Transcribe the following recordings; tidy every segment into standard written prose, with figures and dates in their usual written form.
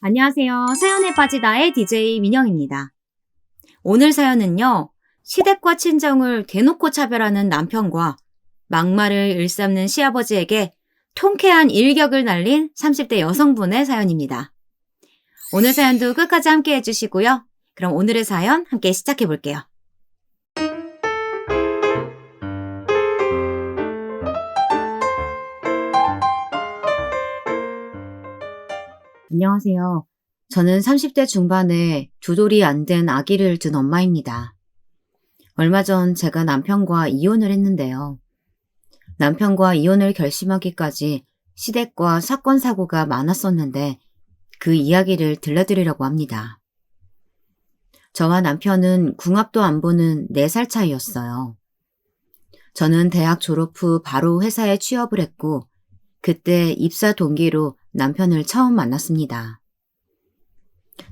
안녕하세요. 사연에 빠지다의 DJ 민영입니다. 오늘 사연은요, 시댁과 친정을 대놓고 차별하는 남편과 막말을 일삼는 시아버지에게 통쾌한 일격을 날린 30대 여성분의 사연입니다. 오늘 사연도 끝까지 함께 해주시고요. 그럼 오늘의 사연 함께 시작해 볼게요. 안녕하세요. 저는 30대 중반에 두 돌이 안 된 아기를 둔 엄마입니다. 얼마 전 제가 남편과 이혼을 했는데요. 남편과 이혼을 결심하기까지 시댁과 사건 사고가 많았었는데 그 이야기를 들려드리려고 합니다. 저와 남편은 궁합도 안 보는 4살 차이였어요. 저는 대학 졸업 후 바로 회사에 취업을 했고 그때 입사 동기로 남편을 처음 만났습니다.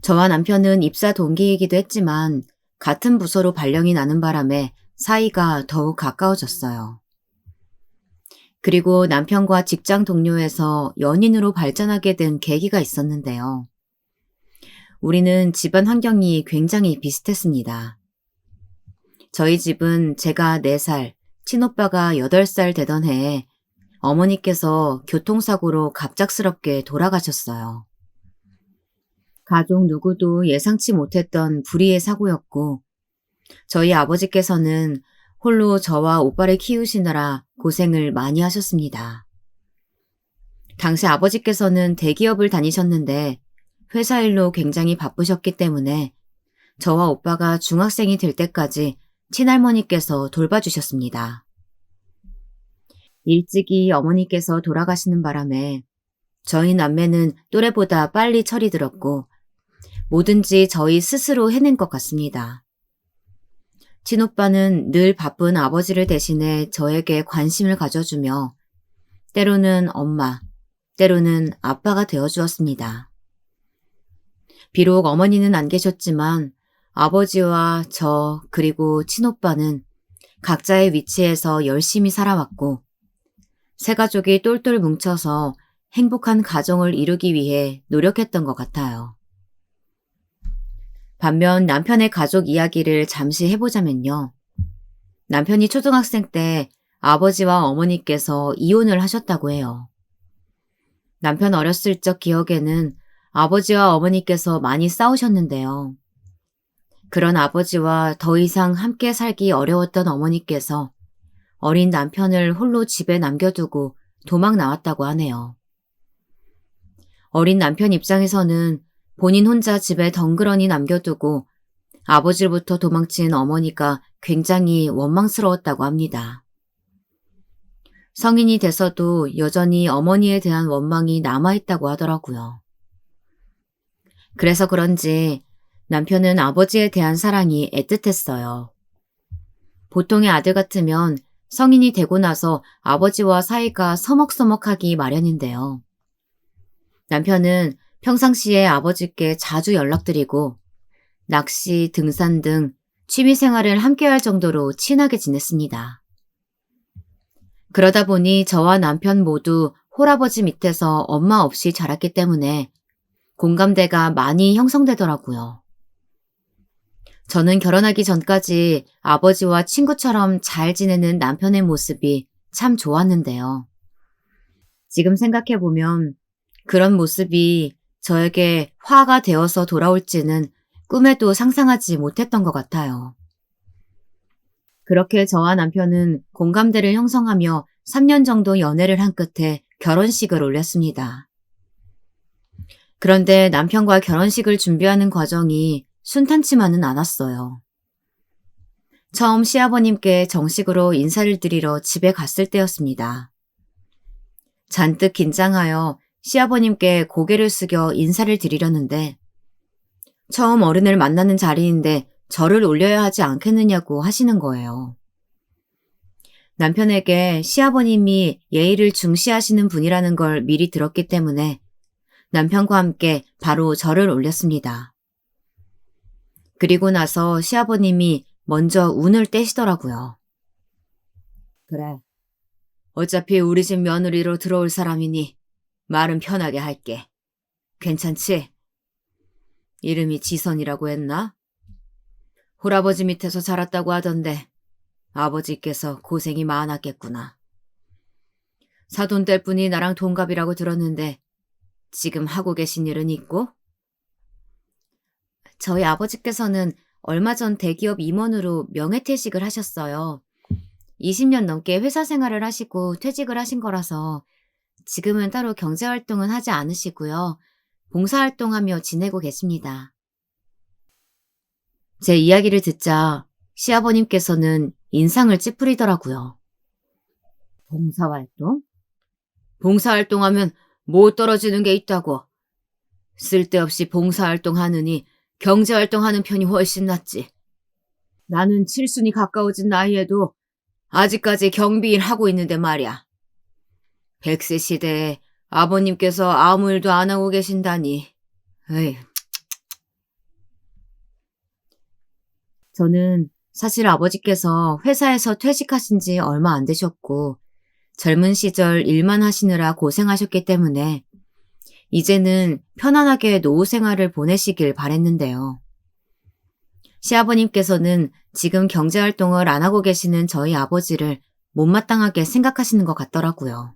저와 남편은 입사 동기이기도 했지만 같은 부서로 발령이 나는 바람에 사이가 더욱 가까워졌어요. 그리고 남편과 직장 동료에서 연인으로 발전하게 된 계기가 있었는데요. 우리는 집안 환경이 굉장히 비슷했습니다. 저희 집은 제가 4살, 친오빠가 8살 되던 해에 어머니께서 교통사고로 갑작스럽게 돌아가셨어요. 가족 누구도 예상치 못했던 불의의 사고였고 저희 아버지께서는 홀로 저와 오빠를 키우시느라 고생을 많이 하셨습니다. 당시 아버지께서는 대기업을 다니셨는데 회사 일로 굉장히 바쁘셨기 때문에 저와 오빠가 중학생이 될 때까지 친할머니께서 돌봐주셨습니다. 일찍이 어머니께서 돌아가시는 바람에 저희 남매는 또래보다 빨리 철이 들었고 뭐든지 저희 스스로 해낸 것 같습니다. 친오빠는 늘 바쁜 아버지를 대신해 저에게 관심을 가져주며 때로는 엄마, 때로는 아빠가 되어주었습니다. 비록 어머니는 안 계셨지만 아버지와 저 그리고 친오빠는 각자의 위치에서 열심히 살아왔고 세 가족이 똘똘 뭉쳐서 행복한 가정을 이루기 위해 노력했던 것 같아요. 반면 남편의 가족 이야기를 잠시 해보자면요. 남편이 초등학생 때 아버지와 어머니께서 이혼을 하셨다고 해요. 남편 어렸을 적 기억에는 아버지와 어머니께서 많이 싸우셨는데요. 그런 아버지와 더 이상 함께 살기 어려웠던 어머니께서 어린 남편을 홀로 집에 남겨두고 도망 나왔다고 하네요. 어린 남편 입장에서는 본인 혼자 집에 덩그러니 남겨두고 아버지로부터 도망친 어머니가 굉장히 원망스러웠다고 합니다. 성인이 돼서도 여전히 어머니에 대한 원망이 남아있다고 하더라고요. 그래서 그런지 남편은 아버지에 대한 사랑이 애틋했어요. 보통의 아들 같으면 성인이 되고 나서 아버지와 사이가 서먹서먹하기 마련인데요. 남편은 평상시에 아버지께 자주 연락드리고 낚시, 등산 등 취미생활을 함께할 정도로 친하게 지냈습니다. 그러다 보니 저와 남편 모두 홀아버지 밑에서 엄마 없이 자랐기 때문에 공감대가 많이 형성되더라고요. 저는 결혼하기 전까지 아버지와 친구처럼 잘 지내는 남편의 모습이 참 좋았는데요. 지금 생각해보면 그런 모습이 저에게 화가 되어서 돌아올지는 꿈에도 상상하지 못했던 것 같아요. 그렇게 저와 남편은 공감대를 형성하며 3년 정도 연애를 한 끝에 결혼식을 올렸습니다. 그런데 남편과 결혼식을 준비하는 과정이 순탄치만은 않았어요. 처음 시아버님께 정식으로 인사를 드리러 집에 갔을 때였습니다. 잔뜩 긴장하여 시아버님께 고개를 숙여 인사를 드리려는데 처음 어른을 만나는 자리인데 절을 올려야 하지 않겠느냐고 하시는 거예요. 남편에게 시아버님이 예의를 중시하시는 분이라는 걸 미리 들었기 때문에 남편과 함께 바로 절을 올렸습니다. 그리고 나서 시아버님이 먼저 운을 떼시더라고요. 그래, 어차피 우리 집 며느리로 들어올 사람이니 말은 편하게 할게. 괜찮지? 이름이 지선이라고 했나? 홀아버지 밑에서 자랐다고 하던데 아버지께서 고생이 많았겠구나. 사돈 뗄 분이 나랑 동갑이라고 들었는데 지금 하고 계신 일은 있고? 저희 아버지께서는 얼마 전 대기업 임원으로 명예퇴직을 하셨어요. 20년 넘게 회사 생활을 하시고 퇴직을 하신 거라서 지금은 따로 경제활동은 하지 않으시고요. 봉사활동하며 지내고 계십니다. 제 이야기를 듣자 시아버님께서는 인상을 찌푸리더라고요. 봉사활동? 봉사활동하면 뭐 떨어지는 게 있다고. 쓸데없이 봉사활동하느니 경제활동하는 편이 훨씬 낫지. 나는 칠순이 가까워진 나이에도 아직까지 경비일 하고 있는데 말이야. 100세 시대에 아버님께서 아무 일도 안 하고 계신다니. 에이. 저는 사실 아버지께서 회사에서 퇴직하신 지 얼마 안 되셨고 젊은 시절 일만 하시느라 고생하셨기 때문에 이제는 편안하게 노후 생활을 보내시길 바랬는데요. 시아버님께서는 지금 경제활동을 안 하고 계시는 저희 아버지를 못마땅하게 생각하시는 것 같더라고요.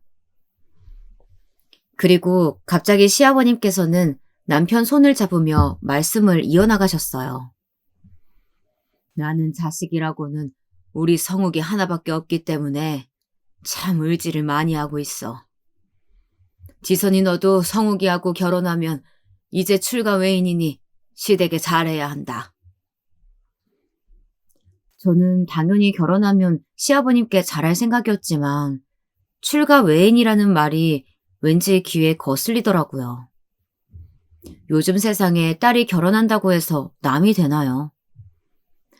그리고 갑자기 시아버님께서는 남편 손을 잡으며 말씀을 이어나가셨어요. 나는 자식이라고는 우리 성욱이 하나밖에 없기 때문에 참 의지를 많이 하고 있어. 지선이 너도 성욱이하고 결혼하면 이제 출가 외인이니 시댁에 잘해야 한다. 저는 당연히 결혼하면 시아버님께 잘할 생각이었지만 출가 외인이라는 말이 왠지 귀에 거슬리더라고요. 요즘 세상에 딸이 결혼한다고 해서 남이 되나요?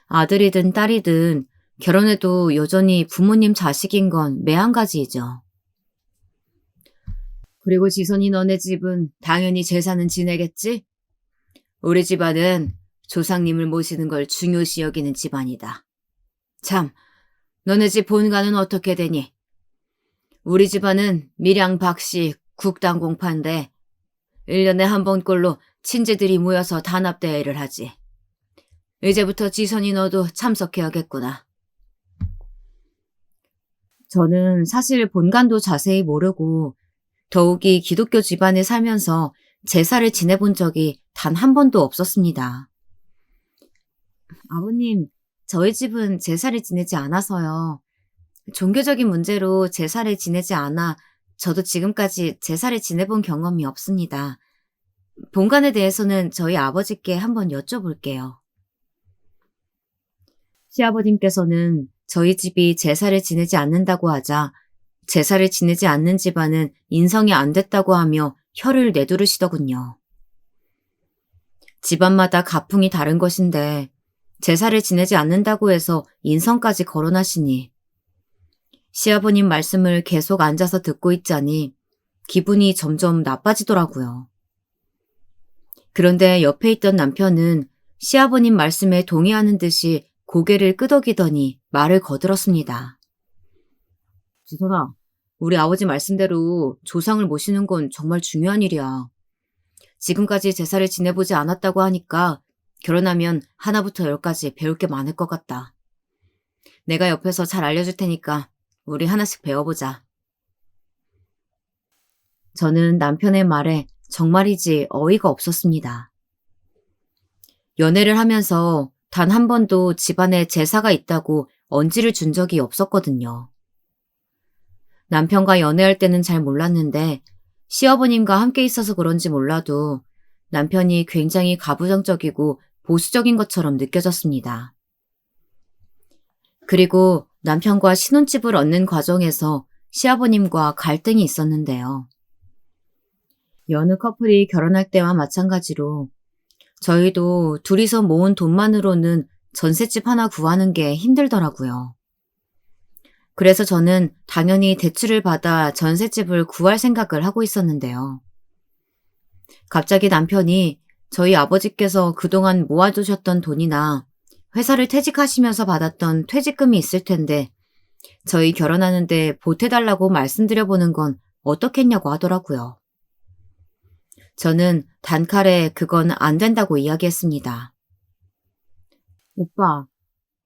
아들이든 딸이든 결혼해도 여전히 부모님 자식인 건 매한가지이죠. 그리고 지선이 너네 집은 당연히 제사는 지내겠지? 우리 집안은 조상님을 모시는 걸 중요시 여기는 집안이다. 참, 너네 집 본가는 어떻게 되니? 우리 집안은 밀양 박씨 국당 공파인데 1년에 한 번꼴로 친지들이 모여서 단합대회를 하지. 이제부터 지선이 너도 참석해야겠구나. 저는 사실 본관도 자세히 모르고 더욱이 기독교 집안에 살면서 제사를 지내본 적이 단 한 번도 없었습니다. 아버님, 저희 집은 제사를 지내지 않아서요. 종교적인 문제로 제사를 지내지 않아 저도 지금까지 제사를 지내본 경험이 없습니다. 본관에 대해서는 저희 아버지께 한번 여쭤볼게요. 시아버님께서는 저희 집이 제사를 지내지 않는다고 하자 제사를 지내지 않는 집안은 인성이 안 됐다고 하며 혀를 내두르시더군요. 집안마다 가풍이 다른 것인데 제사를 지내지 않는다고 해서 인성까지 거론하시니 시아버님 말씀을 계속 앉아서 듣고 있자니 기분이 점점 나빠지더라고요. 그런데 옆에 있던 남편은 시아버님 말씀에 동의하는 듯이 고개를 끄덕이더니 말을 거들었습니다. 지선아, 우리 아버지 말씀대로 조상을 모시는 건 정말 중요한 일이야. 지금까지 제사를 지내보지 않았다고 하니까 결혼하면 하나부터 10까지 배울 게 많을 것 같다. 내가 옆에서 잘 알려줄 테니까 우리 하나씩 배워보자. 저는 남편의 말에 정말이지 어이가 없었습니다. 연애를 하면서 단 한 번도 집안에 제사가 있다고 언지를 준 적이 없었거든요. 남편과 연애할 때는 잘 몰랐는데 시어머님과 함께 있어서 그런지 몰라도 남편이 굉장히 가부장적이고 보수적인 것처럼 느껴졌습니다. 그리고 남편과 신혼집을 얻는 과정에서 시아버님과 갈등이 있었는데요. 여느 커플이 결혼할 때와 마찬가지로 저희도 둘이서 모은 돈만으로는 전셋집 하나 구하는 게 힘들더라고요. 그래서 저는 당연히 대출을 받아 전셋집을 구할 생각을 하고 있었는데요. 갑자기 남편이 저희 아버지께서 그동안 모아두셨던 돈이나 회사를 퇴직하시면서 받았던 퇴직금이 있을 텐데 저희 결혼하는데 보태달라고 말씀드려보는 건 어떻겠냐고 하더라고요. 저는 단칼에 그건 안 된다고 이야기했습니다. 오빠,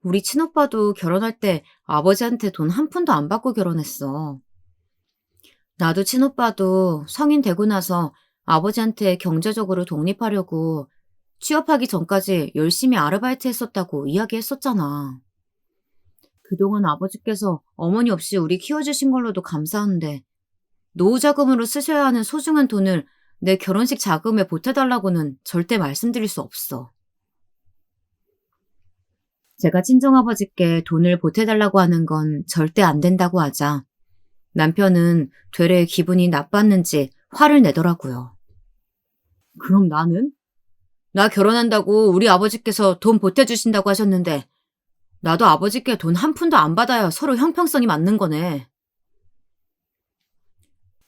우리 친오빠도 결혼할 때 아버지한테 돈 한 푼도 안 받고 결혼했어. 나도 친오빠도 성인 되고 나서 아버지한테 경제적으로 독립하려고 취업하기 전까지 열심히 아르바이트 했었다고 이야기했었잖아. 그동안 아버지께서 어머니 없이 우리 키워주신 걸로도 감사한데 노후 자금으로 쓰셔야 하는 소중한 돈을 내 결혼식 자금에 보태달라고는 절대 말씀드릴 수 없어. 제가 친정아버지께 돈을 보태달라고 하는 건 절대 안 된다고 하자 남편은 되레 기분이 나빴는지 화를 내더라고요. 그럼 나는? 나 결혼한다고 우리 아버지께서 돈 보태주신다고 하셨는데 나도 아버지께 돈 한 푼도 안 받아야 서로 형평성이 맞는 거네.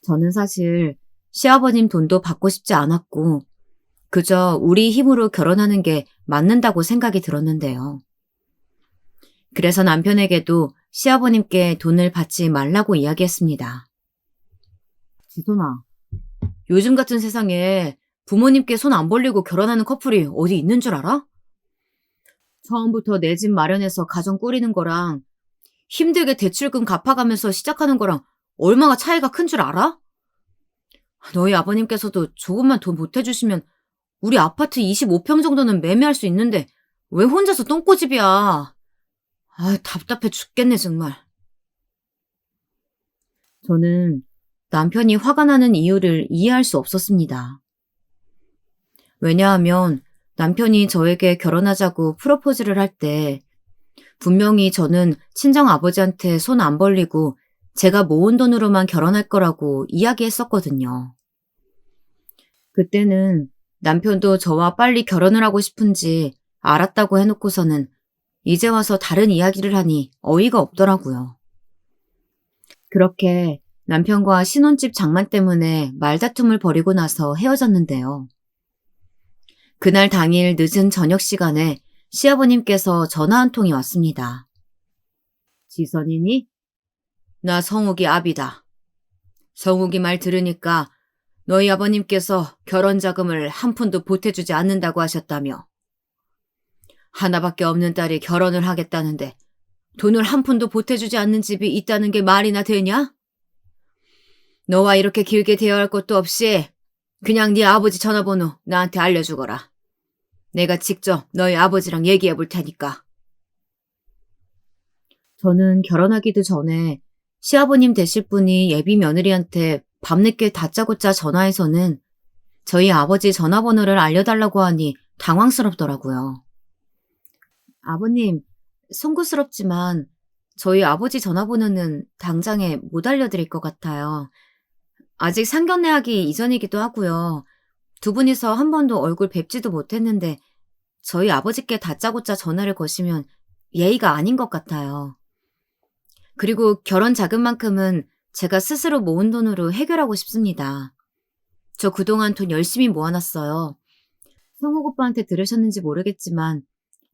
저는 사실 시아버님 돈도 받고 싶지 않았고 그저 우리 힘으로 결혼하는 게 맞는다고 생각이 들었는데요. 그래서 남편에게도 시아버님께 돈을 받지 말라고 이야기했습니다. 지선아, 요즘 같은 세상에 부모님께 손 안 벌리고 결혼하는 커플이 어디 있는 줄 알아? 처음부터 내 집 마련해서 가정 꾸리는 거랑 힘들게 대출금 갚아가면서 시작하는 거랑 얼마나 차이가 큰 줄 알아? 너희 아버님께서도 조금만 돈 보태주시면 우리 아파트 25평 정도는 매매할 수 있는데 왜 혼자서 똥꼬집이야. 아, 답답해 죽겠네 정말. 저는 남편이 화가 나는 이유를 이해할 수 없었습니다. 왜냐하면 남편이 저에게 결혼하자고 프로포즈를 할 때 분명히 저는 친정 아버지한테 손 안 벌리고 제가 모은 돈으로만 결혼할 거라고 이야기했었거든요. 그때는 남편도 저와 빨리 결혼을 하고 싶은지 알았다고 해놓고서는 이제 와서 다른 이야기를 하니 어이가 없더라고요. 그렇게 남편과 신혼집 장만 때문에 말다툼을 벌이고 나서 헤어졌는데요. 그날 당일 늦은 저녁 시간에 시아버님께서 전화 한 통이 왔습니다. 지선이니? 나 성욱이 아비다. 성욱이 말 들으니까 너희 아버님께서 결혼 자금을 한 푼도 보태주지 않는다고 하셨다며. 하나밖에 없는 딸이 결혼을 하겠다는데 돈을 한 푼도 보태주지 않는 집이 있다는 게 말이나 되냐? 너와 이렇게 길게 대화할 것도 없이 그냥 네 아버지 전화번호 나한테 알려주거라. 내가 직접 너희 아버지랑 얘기해 볼 테니까. 저는 결혼하기도 전에 시아버님 되실 분이 예비 며느리한테 밤늦게 다짜고짜 전화해서는 저희 아버지 전화번호를 알려달라고 하니 당황스럽더라고요. 아버님, 송구스럽지만 저희 아버지 전화번호는 당장에 못 알려드릴 것 같아요. 아직 상견례하기 이전이기도 하고요. 두 분이서 한 번도 얼굴 뵙지도 못했는데 저희 아버지께 다짜고짜 전화를 거시면 예의가 아닌 것 같아요. 그리고 결혼 자금만큼은 제가 스스로 모은 돈으로 해결하고 싶습니다. 저 그동안 돈 열심히 모아놨어요. 성욱 오빠한테 들으셨는지 모르겠지만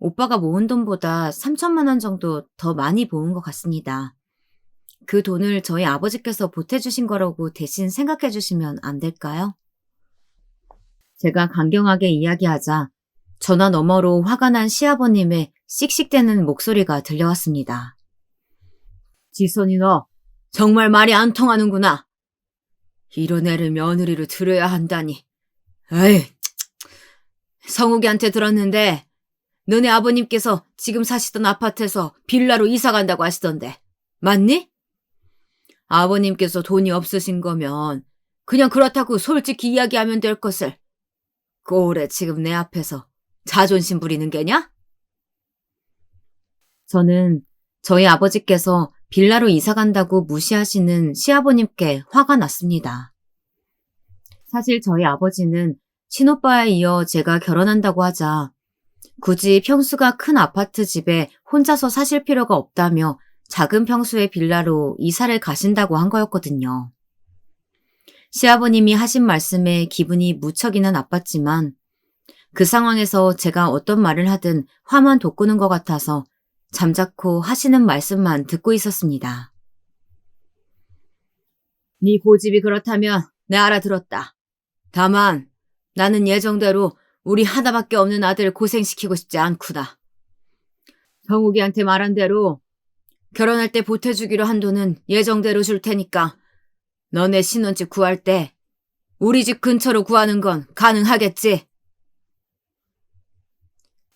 오빠가 모은 돈보다 3천만 원 정도 더 많이 모은 것 같습니다. 그 돈을 저희 아버지께서 보태주신 거라고 대신 생각해 주시면 안 될까요? 제가 강경하게 이야기하자 전화 너머로 화가 난 시아버님의 씩씩대는 목소리가 들려왔습니다. 지선이 너 정말 말이 안 통하는구나. 이런 애를 며느리로 들여야 한다니. 에이, 성욱이한테 들었는데 너네 아버님께서 지금 사시던 아파트에서 빌라로 이사 간다고 하시던데 맞니? 아버님께서 돈이 없으신 거면 그냥 그렇다고 솔직히 이야기하면 될 것을 꼬래 지금 내 앞에서 자존심 부리는 게냐? 저는 저희 아버지께서 빌라로 이사 간다고 무시하시는 시아버님께 화가 났습니다. 사실 저희 아버지는 친오빠에 이어 제가 결혼한다고 하자 굳이 평수가 큰 아파트 집에 혼자서 사실 필요가 없다며 작은 평수의 빌라로 이사를 가신다고 한 거였거든요. 시아버님이 하신 말씀에 기분이 무척이나 나빴지만 그 상황에서 제가 어떤 말을 하든 화만 돋구는 것 같아서 잠자코 하시는 말씀만 듣고 있었습니다. 네 고집이 그렇다면 내 알아들었다. 다만 나는 예정대로 우리 하나밖에 없는 아들 고생시키고 싶지 않구나. 정욱이한테 말한 대로 결혼할 때 보태주기로 한 돈은 예정대로 줄 테니까 너네 신혼집 구할 때 우리 집 근처로 구하는 건 가능하겠지?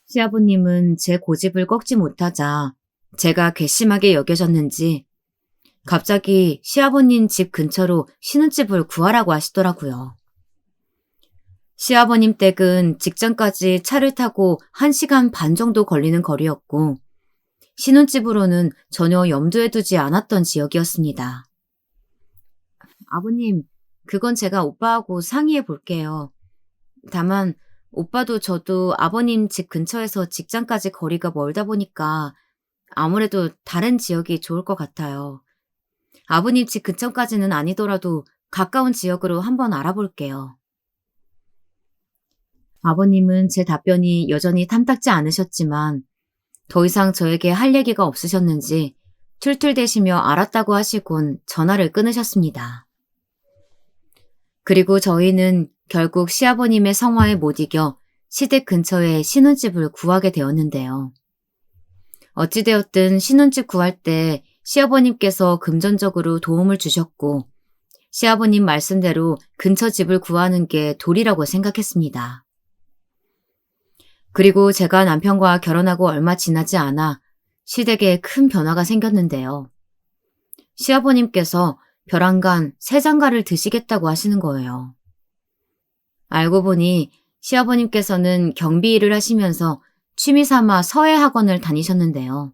시아버님은 제 고집을 꺾지 못하자 제가 괘씸하게 여겨졌는지 갑자기 시아버님 집 근처로 신혼집을 구하라고 하시더라고요. 시아버님 댁은 직장까지 차를 타고 1시간 반 정도 걸리는 거리였고 신혼집으로는 전혀 염두에 두지 않았던 지역이었습니다. 아버님, 그건 제가 오빠하고 상의해 볼게요. 다만 오빠도 저도 아버님 집 근처에서 직장까지 거리가 멀다 보니까 아무래도 다른 지역이 좋을 것 같아요. 아버님 집 근처까지는 아니더라도 가까운 지역으로 한번 알아볼게요. 아버님은 제 답변이 여전히 탐탁지 않으셨지만 더 이상 저에게 할 얘기가 없으셨는지 툴툴대시며 알았다고 하시곤 전화를 끊으셨습니다. 그리고 저희는 결국 시아버님의 성화에 못 이겨 시댁 근처에 신혼집을 구하게 되었는데요. 어찌되었든 신혼집 구할 때 시아버님께서 금전적으로 도움을 주셨고 시아버님 말씀대로 근처 집을 구하는 게 도리라고 생각했습니다. 그리고 제가 남편과 결혼하고 얼마 지나지 않아 시댁에 큰 변화가 생겼는데요. 시아버님께서 벼랑간 새 장가를 드시겠다고 하시는 거예요. 알고 보니 시아버님께서는 경비 일을 하시면서 취미삼아 서예학원을 다니셨는데요.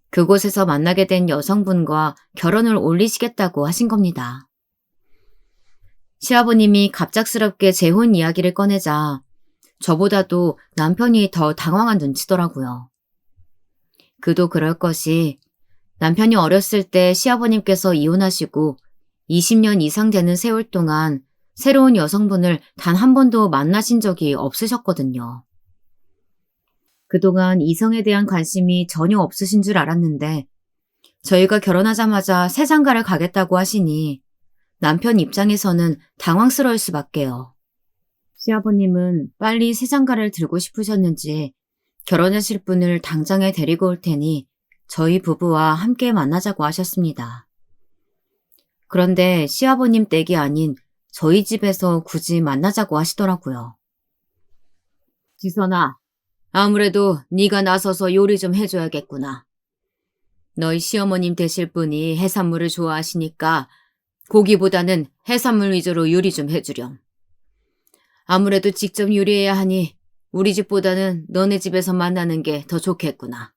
그곳에서 만나게 된 여성분과 결혼을 올리시겠다고 하신 겁니다. 시아버님이 갑작스럽게 재혼 이야기를 꺼내자 저보다도 남편이 더 당황한 눈치더라고요. 그도 그럴 것이 남편이 어렸을 때 시아버님께서 이혼하시고 20년 이상 되는 세월 동안 새로운 여성분을 단 한 번도 만나신 적이 없으셨거든요. 그동안 이성에 대한 관심이 전혀 없으신 줄 알았는데 저희가 결혼하자마자 새 장가를 가겠다고 하시니 남편 입장에서는 당황스러울 수밖에요. 시아버님은 빨리 새 장가를 들고 싶으셨는지 결혼하실 분을 당장에 데리고 올 테니 저희 부부와 함께 만나자고 하셨습니다. 그런데 시아버님 댁이 아닌 저희 집에서 굳이 만나자고 하시더라고요. 지선아, 아무래도 네가 나서서 요리 좀 해줘야겠구나. 너희 시어머님 되실 분이 해산물을 좋아하시니까 고기보다는 해산물 위주로 요리 좀 해주렴. 아무래도 직접 요리해야 하니 우리 집보다는 너네 집에서 만나는 게 더 좋겠구나.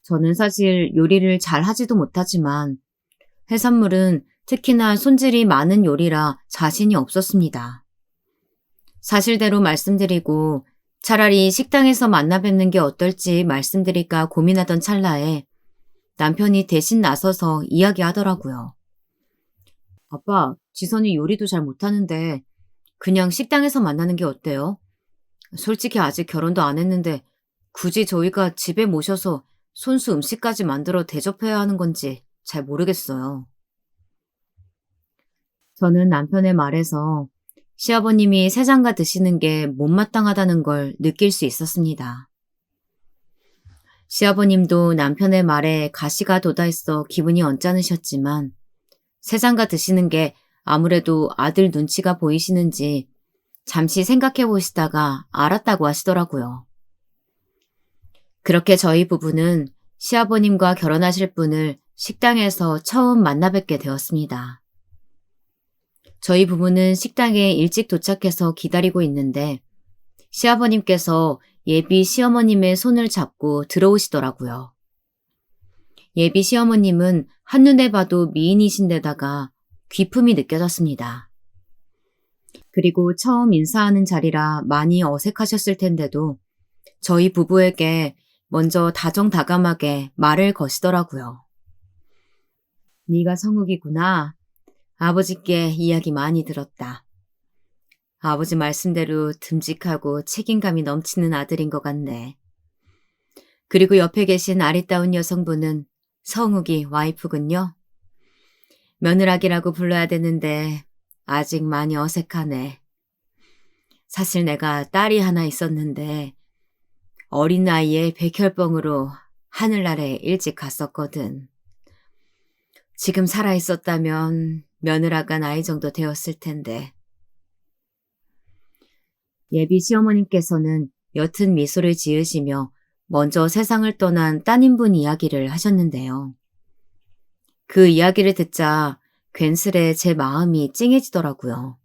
저는 사실 요리를 잘 하지도 못하지만 해산물은 특히나 손질이 많은 요리라 자신이 없었습니다. 사실대로 말씀드리고 차라리 식당에서 만나 뵙는 게 어떨지 말씀드릴까 고민하던 찰나에 남편이 대신 나서서 이야기하더라고요. 아빠, 지선이 요리도 잘 못하는데 그냥 식당에서 만나는 게 어때요? 솔직히 아직 결혼도 안 했는데 굳이 저희가 집에 모셔서 손수 음식까지 만들어 대접해야 하는 건지 잘 모르겠어요. 저는 남편의 말에서 시아버님이 새 장가 드시는 게 못마땅하다는 걸 느낄 수 있었습니다. 시아버님도 남편의 말에 가시가 돋아있어 기분이 언짢으셨지만 새 장가 드시는 게 아무래도 아들 눈치가 보이시는지 잠시 생각해 보시다가 알았다고 하시더라고요. 그렇게 저희 부부는 시아버님과 결혼하실 분을 식당에서 처음 만나 뵙게 되었습니다. 저희 부부는 식당에 일찍 도착해서 기다리고 있는데 시아버님께서 예비 시어머님의 손을 잡고 들어오시더라고요. 예비 시어머님은 한눈에 봐도 미인이신데다가 귀품이 느껴졌습니다. 그리고 처음 인사하는 자리라 많이 어색하셨을 텐데도 저희 부부에게 먼저 다정다감하게 말을 거시더라고요. 네가 성욱이구나. 아버지께 이야기 많이 들었다. 아버지 말씀대로 듬직하고 책임감이 넘치는 아들인 것 같네. 그리고 옆에 계신 아리따운 여성분은 성욱이 와이프군요. 며느라기라고 불러야 되는데 아직 많이 어색하네. 사실 내가 딸이 하나 있었는데 어린 나이에 백혈병으로 하늘나라에 일찍 갔었거든. 지금 살아있었다면 며느라가 나이 정도 되었을 텐데. 예비 시어머님께서는 옅은 미소를 지으시며 먼저 세상을 떠난 따님분 이야기를 하셨는데요. 그 이야기를 듣자 괜스레 제 마음이 찡해지더라고요.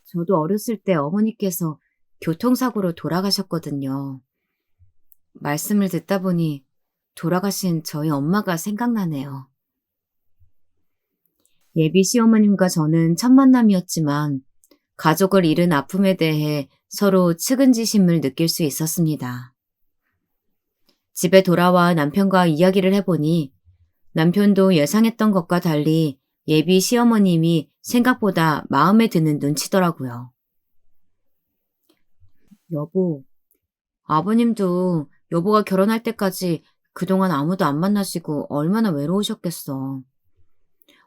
저도 어렸을 때 어머니께서 교통사고로 돌아가셨거든요. 말씀을 듣다 보니 돌아가신 저희 엄마가 생각나네요. 예비 시어머님과 저는 첫 만남이었지만 가족을 잃은 아픔에 대해 서로 측은지심을 느낄 수 있었습니다. 집에 돌아와 남편과 이야기를 해보니 남편도 예상했던 것과 달리 예비 시어머님이 생각보다 마음에 드는 눈치더라고요. 여보, 아버님도 여보가 결혼할 때까지 그동안 아무도 안 만나시고 얼마나 외로우셨겠어.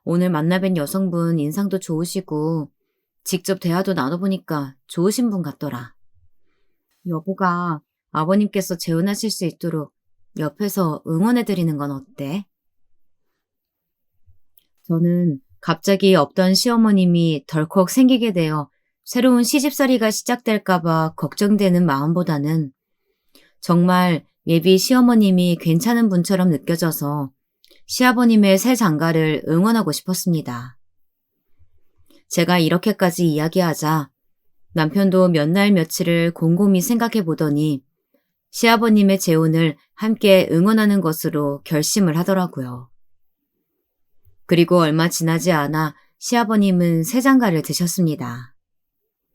오늘 만나뵌 여성분 인상도 좋으시고 직접 대화도 나눠보니까 좋으신 분 같더라. 여보가 아버님께서 재혼하실 수 있도록 옆에서 응원해드리는 건 어때? 저는 갑자기 없던 시어머님이 덜컥 생기게 되어 새로운 시집살이가 시작될까봐 걱정되는 마음보다는 정말 예비 시어머님이 괜찮은 분처럼 느껴져서 시아버님의 새 장가를 응원하고 싶었습니다. 제가 이렇게까지 이야기하자 남편도 몇 날 며칠을 곰곰이 생각해 보더니 시아버님의 재혼을 함께 응원하는 것으로 결심을 하더라고요. 그리고 얼마 지나지 않아 시아버님은 새 장가를 드셨습니다.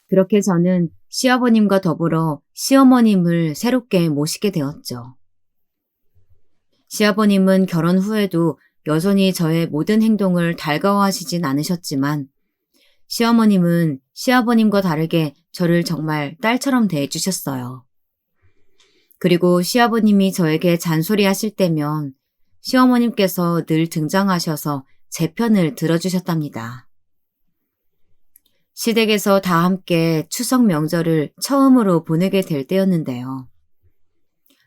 그렇게 저는 시아버님과 더불어 시어머님을 새롭게 모시게 되었죠. 시아버님은 결혼 후에도 여전히 저의 모든 행동을 달가워하시진 않으셨지만 시어머님은 시아버님과 다르게 저를 정말 딸처럼 대해주셨어요. 그리고 시아버님이 저에게 잔소리하실 때면 시어머님께서 늘 등장하셔서 제 편을 들어주셨답니다. 시댁에서 다 함께 추석 명절을 처음으로 보내게 될 때였는데요.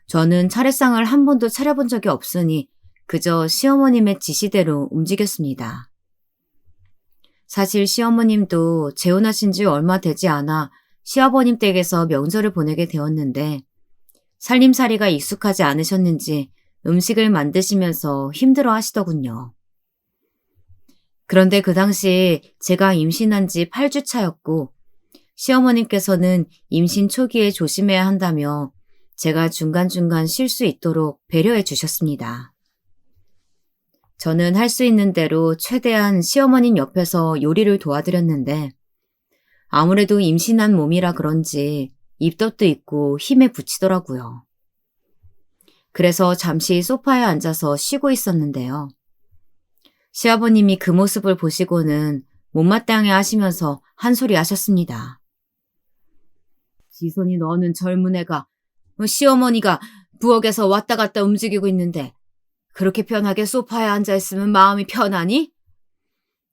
저는 차례상을 한 번도 차려본 적이 없으니 그저 시어머님의 지시대로 움직였습니다. 사실 시어머님도 재혼하신 지 얼마 되지 않아 시아버님 댁에서 명절을 보내게 되었는데 살림살이가 익숙하지 않으셨는지 음식을 만드시면서 힘들어 하시더군요. 그런데 그 당시 제가 임신한 지 8주 차였고 시어머님께서는 임신 초기에 조심해야 한다며 제가 중간중간 쉴 수 있도록 배려해 주셨습니다. 저는 할 수 있는 대로 최대한 시어머님 옆에서 요리를 도와드렸는데 아무래도 임신한 몸이라 그런지 입덧도 있고 힘에 부치더라고요. 그래서 잠시 소파에 앉아서 쉬고 있었는데요. 시아버님이 그 모습을 보시고는 못마땅해 하시면서 한 소리 하셨습니다. 지손이 너는 젊은 애가 시어머니가 부엌에서 왔다 갔다 움직이고 있는데 그렇게 편하게 소파에 앉아있으면 마음이 편하니?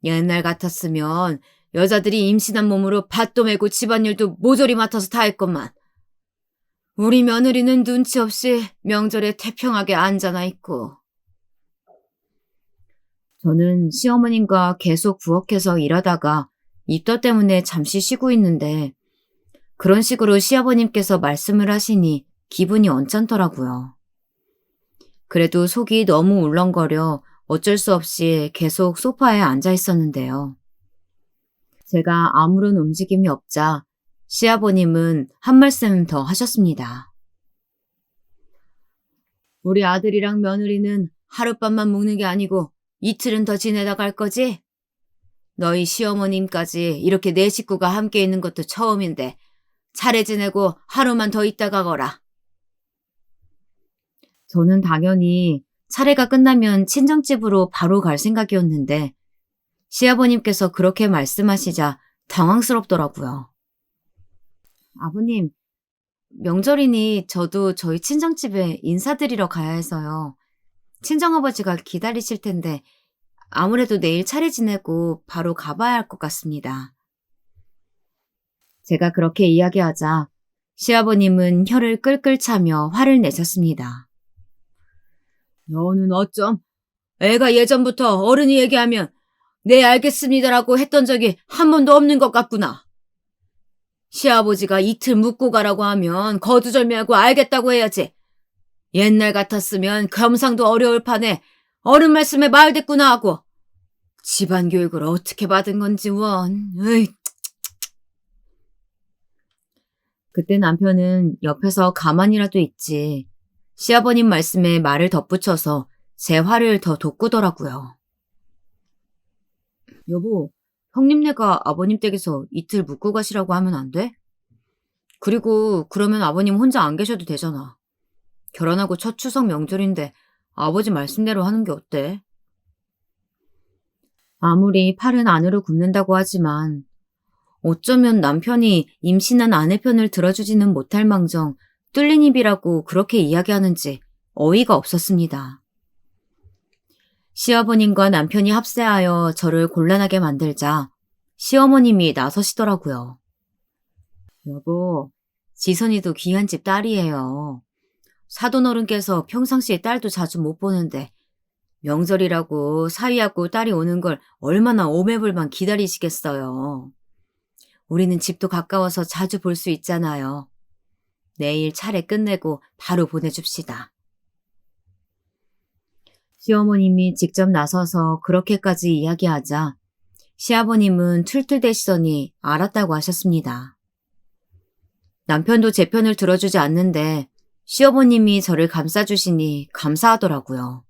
옛날 같았으면 여자들이 임신한 몸으로 밭도 메고 집안일도 모조리 맡아서 다 했건만 우리 며느리는 눈치 없이 명절에 태평하게 앉아나 있고. 저는 시어머님과 계속 부엌에서 일하다가 입덧 때문에 잠시 쉬고 있는데 그런 식으로 시아버님께서 말씀을 하시니 기분이 언짢더라고요. 그래도 속이 너무 울렁거려 어쩔 수 없이 계속 소파에 앉아 있었는데요. 제가 아무런 움직임이 없자 시아버님은 한 말씀 더 하셨습니다. 우리 아들이랑 며느리는 하룻밤만 묵는 게 아니고 이틀은 더 지내다 갈 거지? 너희 시어머님까지 이렇게 네 식구가 함께 있는 것도 처음인데 차례 지내고 하루만 더 있다 가거라. 저는 당연히 차례가 끝나면 친정집으로 바로 갈 생각이었는데 시아버님께서 그렇게 말씀하시자 당황스럽더라고요. 아버님, 명절이니 저도 저희 친정집에 인사드리러 가야 해서요. 친정아버지가 기다리실 텐데 아무래도 내일 차례 지내고 바로 가봐야 할 것 같습니다. 제가 그렇게 이야기하자 시아버님은 혀를 끌끌 차며 화를 내셨습니다. 너는 어쩜 애가 예전부터 어른이 얘기하면 네 알겠습니다라고 했던 적이 한 번도 없는 것 같구나. 시아버지가 이틀 묵고 가라고 하면 거두절미하고 알겠다고 해야지. 옛날 같았으면 겸상도 어려울 판에 어른 말씀에 말됐구나 하고. 집안 교육을 어떻게 받은 건지 원. 으이. 그때 남편은 옆에서 가만히라도 있지. 시아버님 말씀에 말을 덧붙여서 제 화를 더 돋구더라고요. 여보, 형님네가 아버님 댁에서 이틀 묵고 가시라고 하면 안 돼? 그리고 그러면 아버님 혼자 안 계셔도 되잖아. 결혼하고 첫 추석 명절인데 아버지 말씀대로 하는 게 어때? 아무리 팔은 안으로 굽는다고 하지만 어쩌면 남편이 임신한 아내 편을 들어주지는 못할 망정 뚫린 입이라고 그렇게 이야기하는지 어이가 없었습니다. 시어머님과 남편이 합세하여 저를 곤란하게 만들자 시어머님이 나서시더라고요. 여보, 지선이도 귀한 집 딸이에요. 사돈어른께서 평상시에 딸도 자주 못 보는데 명절이라고 사위하고 딸이 오는 걸 얼마나 오매불만 기다리시겠어요. 우리는 집도 가까워서 자주 볼 수 있잖아요. 내일 차례 끝내고 바로 보내줍시다. 시어머님이 직접 나서서 그렇게까지 이야기하자 시아버님은 툴툴대시더니 알았다고 하셨습니다. 남편도 제 편을 들어주지 않는데 시어머님이 저를 감싸주시니 감사하더라고요.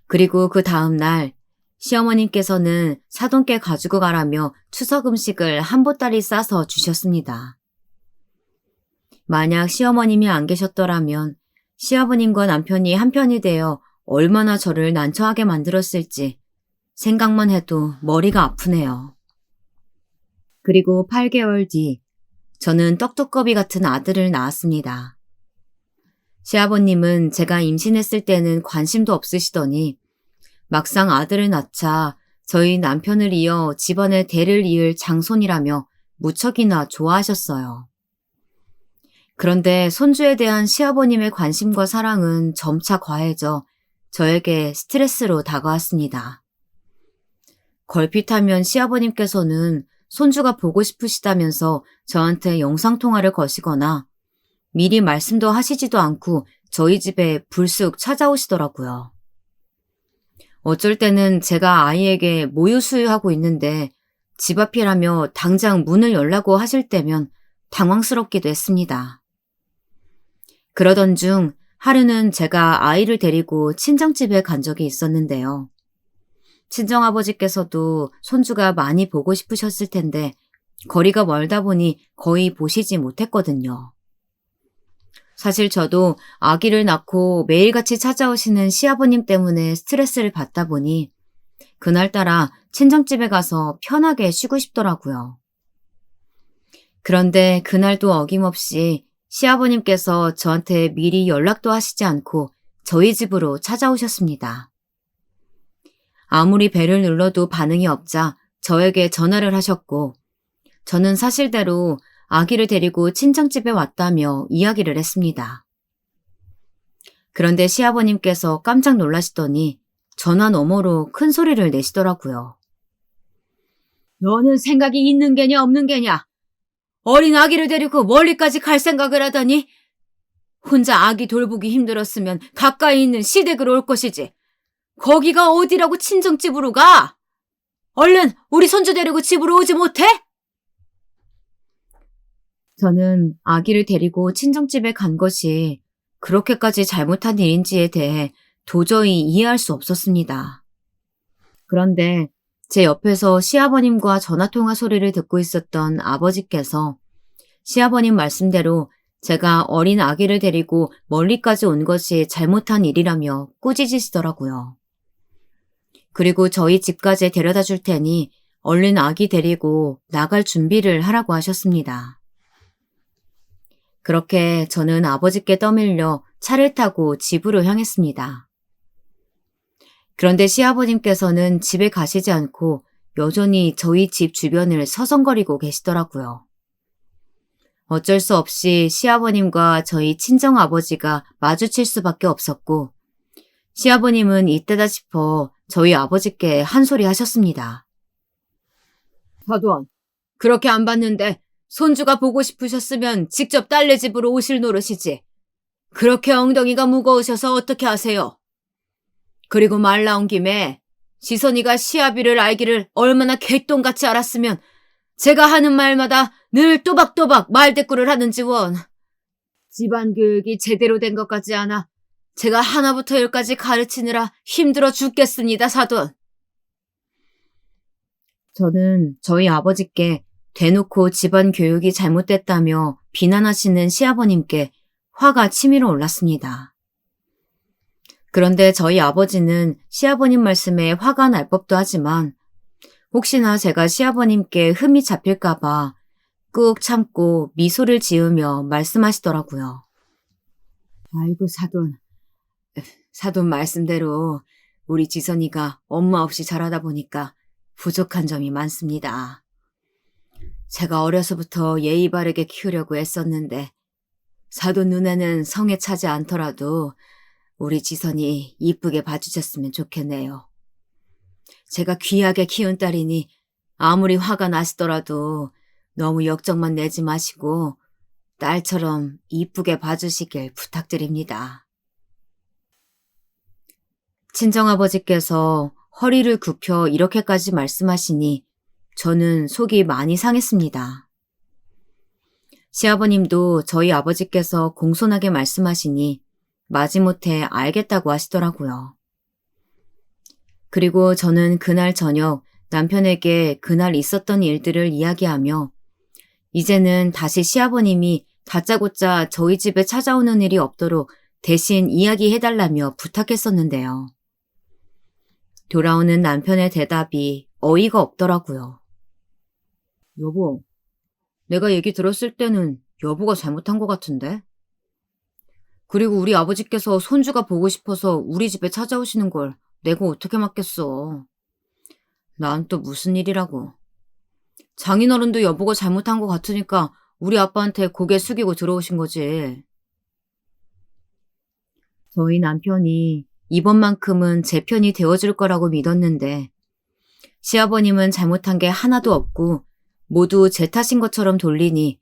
그리고 그 다음 날 시어머님께서는 사돈께 가지고 가라며 추석 음식을 한 보따리 싸서 주셨습니다. 만약 시어머님이 안 계셨더라면 시아버님과 남편이 한편이 되어 얼마나 저를 난처하게 만들었을지 생각만 해도 머리가 아프네요. 그리고 8개월 뒤 저는 떡두꺼비 같은 아들을 낳았습니다. 시아버님은 제가 임신했을 때는 관심도 없으시더니 막상 아들을 낳자 저희 남편을 이어 집안의 대를 이을 장손이라며 무척이나 좋아하셨어요. 그런데 손주에 대한 시아버님의 관심과 사랑은 점차 과해져 저에게 스트레스로 다가왔습니다. 걸핏하면 시아버님께서는 손주가 보고 싶으시다면서 저한테 영상통화를 거시거나 미리 말씀도 하시지도 않고 저희 집에 불쑥 찾아오시더라고요. 어쩔 때는 제가 아이에게 모유 수유하고 있는데 집 앞이라며 당장 문을 열라고 하실 때면 당황스럽기도 했습니다. 그러던 중 하루는 제가 아이를 데리고 친정집에 간 적이 있었는데요. 친정아버지께서도 손주가 많이 보고 싶으셨을 텐데 거리가 멀다 보니 거의 보시지 못했거든요. 사실 저도 아기를 낳고 매일같이 찾아오시는 시아버님 때문에 스트레스를 받다 보니 그날따라 친정집에 가서 편하게 쉬고 싶더라고요. 그런데 그날도 어김없이 시아버님께서 저한테 미리 연락도 하시지 않고 저희 집으로 찾아오셨습니다. 아무리 배를 눌러도 반응이 없자 저에게 전화를 하셨고 저는 사실대로 아기를 데리고 친정집에 왔다며 이야기를 했습니다. 그런데 시아버님께서 깜짝 놀라시더니 전화 너머로 큰 소리를 내시더라고요. 너는 생각이 있는 게냐 없는 게냐? 어린 아기를 데리고 멀리까지 갈 생각을 하다니? 혼자 아기 돌보기 힘들었으면 가까이 있는 시댁으로 올 것이지. 거기가 어디라고 친정집으로 가? 얼른 우리 손주 데리고 집으로 오지 못해? 저는 아기를 데리고 친정집에 간 것이 그렇게까지 잘못한 일인지에 대해 도저히 이해할 수 없었습니다. 그런데 제 옆에서 시아버님과 전화통화 소리를 듣고 있었던 아버지께서 시아버님 말씀대로 제가 어린 아기를 데리고 멀리까지 온 것이 잘못한 일이라며 꾸짖으시더라고요. 그리고 저희 집까지 데려다 줄 테니 얼른 아기 데리고 나갈 준비를 하라고 하셨습니다. 그렇게 저는 아버지께 떠밀려 차를 타고 집으로 향했습니다. 그런데 시아버님께서는 집에 가시지 않고 여전히 저희 집 주변을 서성거리고 계시더라고요. 어쩔 수 없이 시아버님과 저희 친정아버지가 마주칠 수밖에 없었고, 시아버님은 이때다 싶어 저희 아버지께 한 소리 하셨습니다. 사돈, 그렇게 안 봤는데 손주가 보고 싶으셨으면 직접 딸네 집으로 오실 노릇이지. 그렇게 엉덩이가 무거우셔서 어떻게 하세요? 그리고 말 나온 김에 지선이가 시아비를 알기를 얼마나 개똥같이 알았으면 제가 하는 말마다 늘 또박또박 말대꾸를 하는지 원. 집안 교육이 제대로 된 것 같지 않아 제가 하나부터 열까지 가르치느라 힘들어 죽겠습니다, 사돈. 저는 저희 아버지께 대놓고 집안 교육이 잘못됐다며 비난하시는 시아버님께 화가 치밀어 올랐습니다. 그런데 저희 아버지는 시아버님 말씀에 화가 날 법도 하지만 혹시나 제가 시아버님께 흠이 잡힐까봐 꾹 참고 미소를 지으며 말씀하시더라고요. 아이고 사돈 말씀대로 우리 지선이가 엄마 없이 자라다 보니까 부족한 점이 많습니다. 제가 어려서부터 예의 바르게 키우려고 애썼는데 사돈 눈에는 성에 차지 않더라도 우리 지선이 이쁘게 봐주셨으면 좋겠네요. 제가 귀하게 키운 딸이니 아무리 화가 나시더라도 너무 역정만 내지 마시고 딸처럼 이쁘게 봐주시길 부탁드립니다. 친정아버지께서 허리를 굽혀 이렇게까지 말씀하시니 저는 속이 많이 상했습니다. 시아버님도 저희 아버지께서 공손하게 말씀하시니 마지못해 알겠다고 하시더라고요. 그리고 저는 그날 저녁 남편에게 그날 있었던 일들을 이야기하며 이제는 다시 시아버님이 다짜고짜 저희 집에 찾아오는 일이 없도록 대신 이야기해달라며 부탁했었는데요. 돌아오는 남편의 대답이 어이가 없더라고요. 여보, 내가 얘기 들었을 때는 여보가 잘못한 것 같은데? 그리고 우리 아버지께서 손주가 보고 싶어서 우리 집에 찾아오시는 걸 내가 어떻게 막겠어. 난 또 무슨 일이라고. 장인어른도 여보가 잘못한 것 같으니까 우리 아빠한테 고개 숙이고 들어오신 거지. 저희 남편이 이번만큼은 제 편이 되어줄 거라고 믿었는데 시아버님은 잘못한 게 하나도 없고 모두 제 탓인 것처럼 돌리니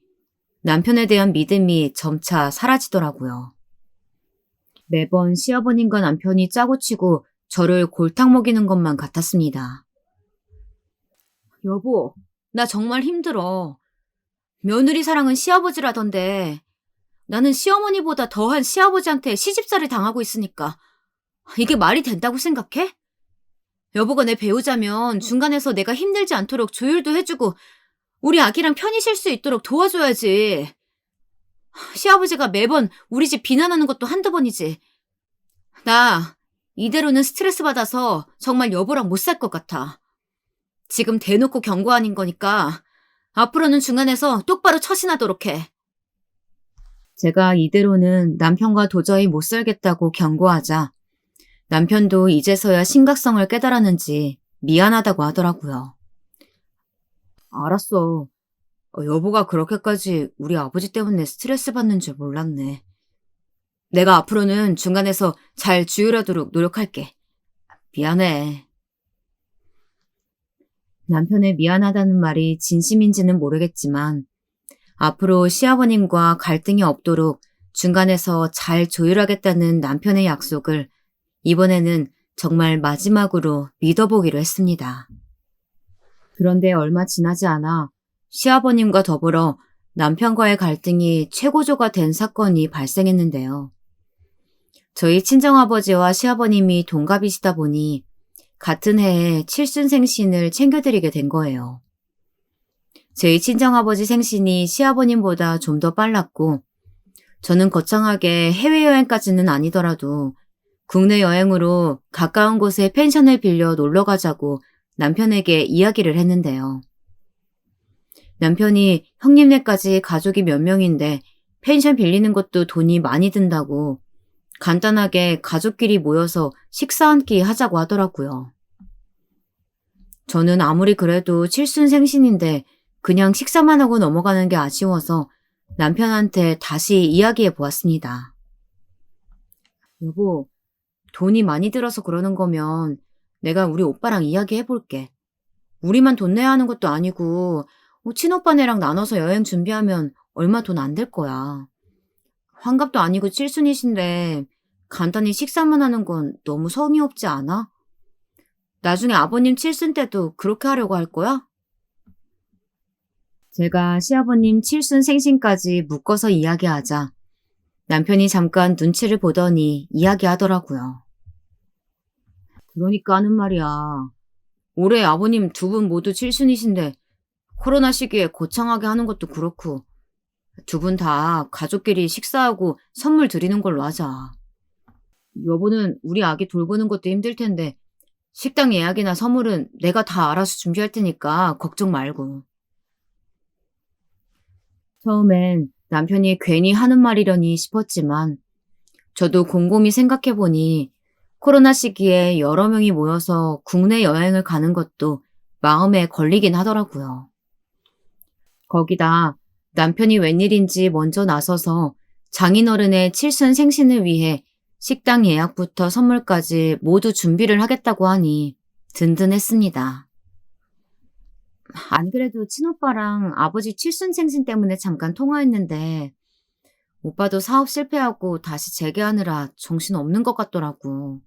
남편에 대한 믿음이 점차 사라지더라고요. 매번 시아버님과 남편이 짜고치고 저를 골탕 먹이는 것만 같았습니다. 여보, 나 정말 힘들어. 며느리 사랑은 시아버지라던데 나는 시어머니보다 더한 시아버지한테 시집살이 당하고 있으니까 이게 말이 된다고 생각해? 여보가 내 배우자면 중간에서 내가 힘들지 않도록 조율도 해주고 우리 아기랑 편히 쉴 수 있도록 도와줘야지. 시아버지가 매번 우리 집 비난하는 것도 한두 번이지. 나 이대로는 스트레스 받아서 정말 여보랑 못 살 것 같아. 지금 대놓고 경고 아닌 거니까 앞으로는 중간에서 똑바로 처신하도록 해. 제가 이대로는 남편과 도저히 못 살겠다고 경고하자 남편도 이제서야 심각성을 깨달았는지 미안하다고 하더라고요. 알았어. 여보가 그렇게까지 우리 아버지 때문에 스트레스 받는 줄 몰랐네. 내가 앞으로는 중간에서 잘 주율하도록 노력할게. 미안해. 남편의 미안하다는 말이 진심인지는 모르겠지만 앞으로 시아버님과 갈등이 없도록 중간에서 잘 조율하겠다는 남편의 약속을 이번에는 정말 마지막으로 믿어보기로 했습니다. 그런데 얼마 지나지 않아 시아버님과 더불어 남편과의 갈등이 최고조가 된 사건이 발생했는데요. 저희 친정아버지와 시아버님이 동갑이시다 보니 같은 해에 칠순생신을 챙겨드리게 된 거예요. 저희 친정아버지 생신이 시아버님보다 좀 더 빨랐고 저는 거창하게 해외여행까지는 아니더라도 국내 여행으로 가까운 곳에 펜션을 빌려 놀러 가자고 남편에게 이야기를 했는데요. 남편이 형님네까지 가족이 몇 명인데 펜션 빌리는 것도 돈이 많이 든다고 간단하게 가족끼리 모여서 식사 한 끼 하자고 하더라고요. 저는 아무리 그래도 칠순생신인데 그냥 식사만 하고 넘어가는 게 아쉬워서 남편한테 다시 이야기해 보았습니다. 여보, 돈이 많이 들어서 그러는 거면 내가 우리 오빠랑 이야기해 볼게. 우리만 돈 내야 하는 것도 아니고 친오빠네랑 나눠서 여행 준비하면 얼마 돈 안 될 거야. 환갑도 아니고 칠순이신데 간단히 식사만 하는 건 너무 성의 없지 않아? 나중에 아버님 칠순 때도 그렇게 하려고 할 거야? 제가 시아버님 칠순 생신까지 묶어서 이야기하자 남편이 잠깐 눈치를 보더니 이야기하더라고요. 그러니까 하는 말이야. 올해 아버님 두 분 모두 칠순이신데 코로나 시기에 거창하게 하는 것도 그렇고 두 분 다 가족끼리 식사하고 선물 드리는 걸로 하자. 여보는 우리 아기 돌보는 것도 힘들 텐데 식당 예약이나 선물은 내가 다 알아서 준비할 테니까 걱정 말고. 처음엔 남편이 괜히 하는 말이려니 싶었지만 저도 곰곰이 생각해보니 코로나 시기에 여러 명이 모여서 국내 여행을 가는 것도 마음에 걸리긴 하더라고요. 거기다 남편이 웬일인지 먼저 나서서 장인어른의 칠순 생신을 위해 식당 예약부터 선물까지 모두 준비를 하겠다고 하니 든든했습니다. 안 그래도 친오빠랑 아버지 칠순 생신 때문에 잠깐 통화했는데 오빠도 사업 실패하고 다시 재개하느라 정신없는 것 같더라고.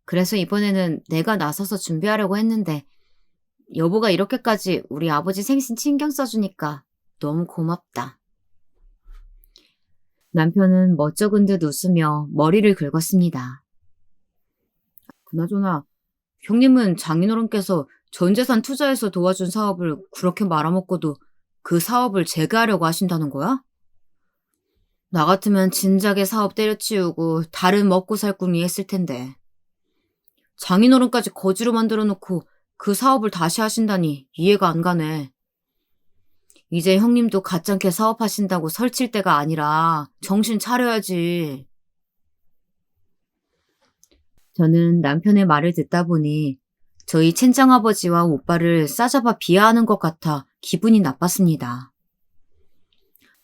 그래서 이번에는 내가 나서서 준비하려고 했는데 여보가 이렇게까지 우리 아버지 생신 신경 써주니까 너무 고맙다. 남편은 멋쩍은 듯 웃으며 머리를 긁었습니다. 그나저나 형님은 장인어른께서 전 재산 투자해서 도와준 사업을 그렇게 말아먹고도 그 사업을 재개하려고 하신다는 거야? 나 같으면 진작에 사업 때려치우고 다른 먹고 살 꿈이 했을 텐데. 장인어른까지 거지로 만들어 놓고 그 사업을 다시 하신다니 이해가 안 가네. 이제 형님도 가짱게 사업하신다고 설칠 때가 아니라 정신 차려야지. 저는 남편의 말을 듣다 보니 저희 친정아버지와 오빠를 싸잡아 비하하는 것 같아 기분이 나빴습니다.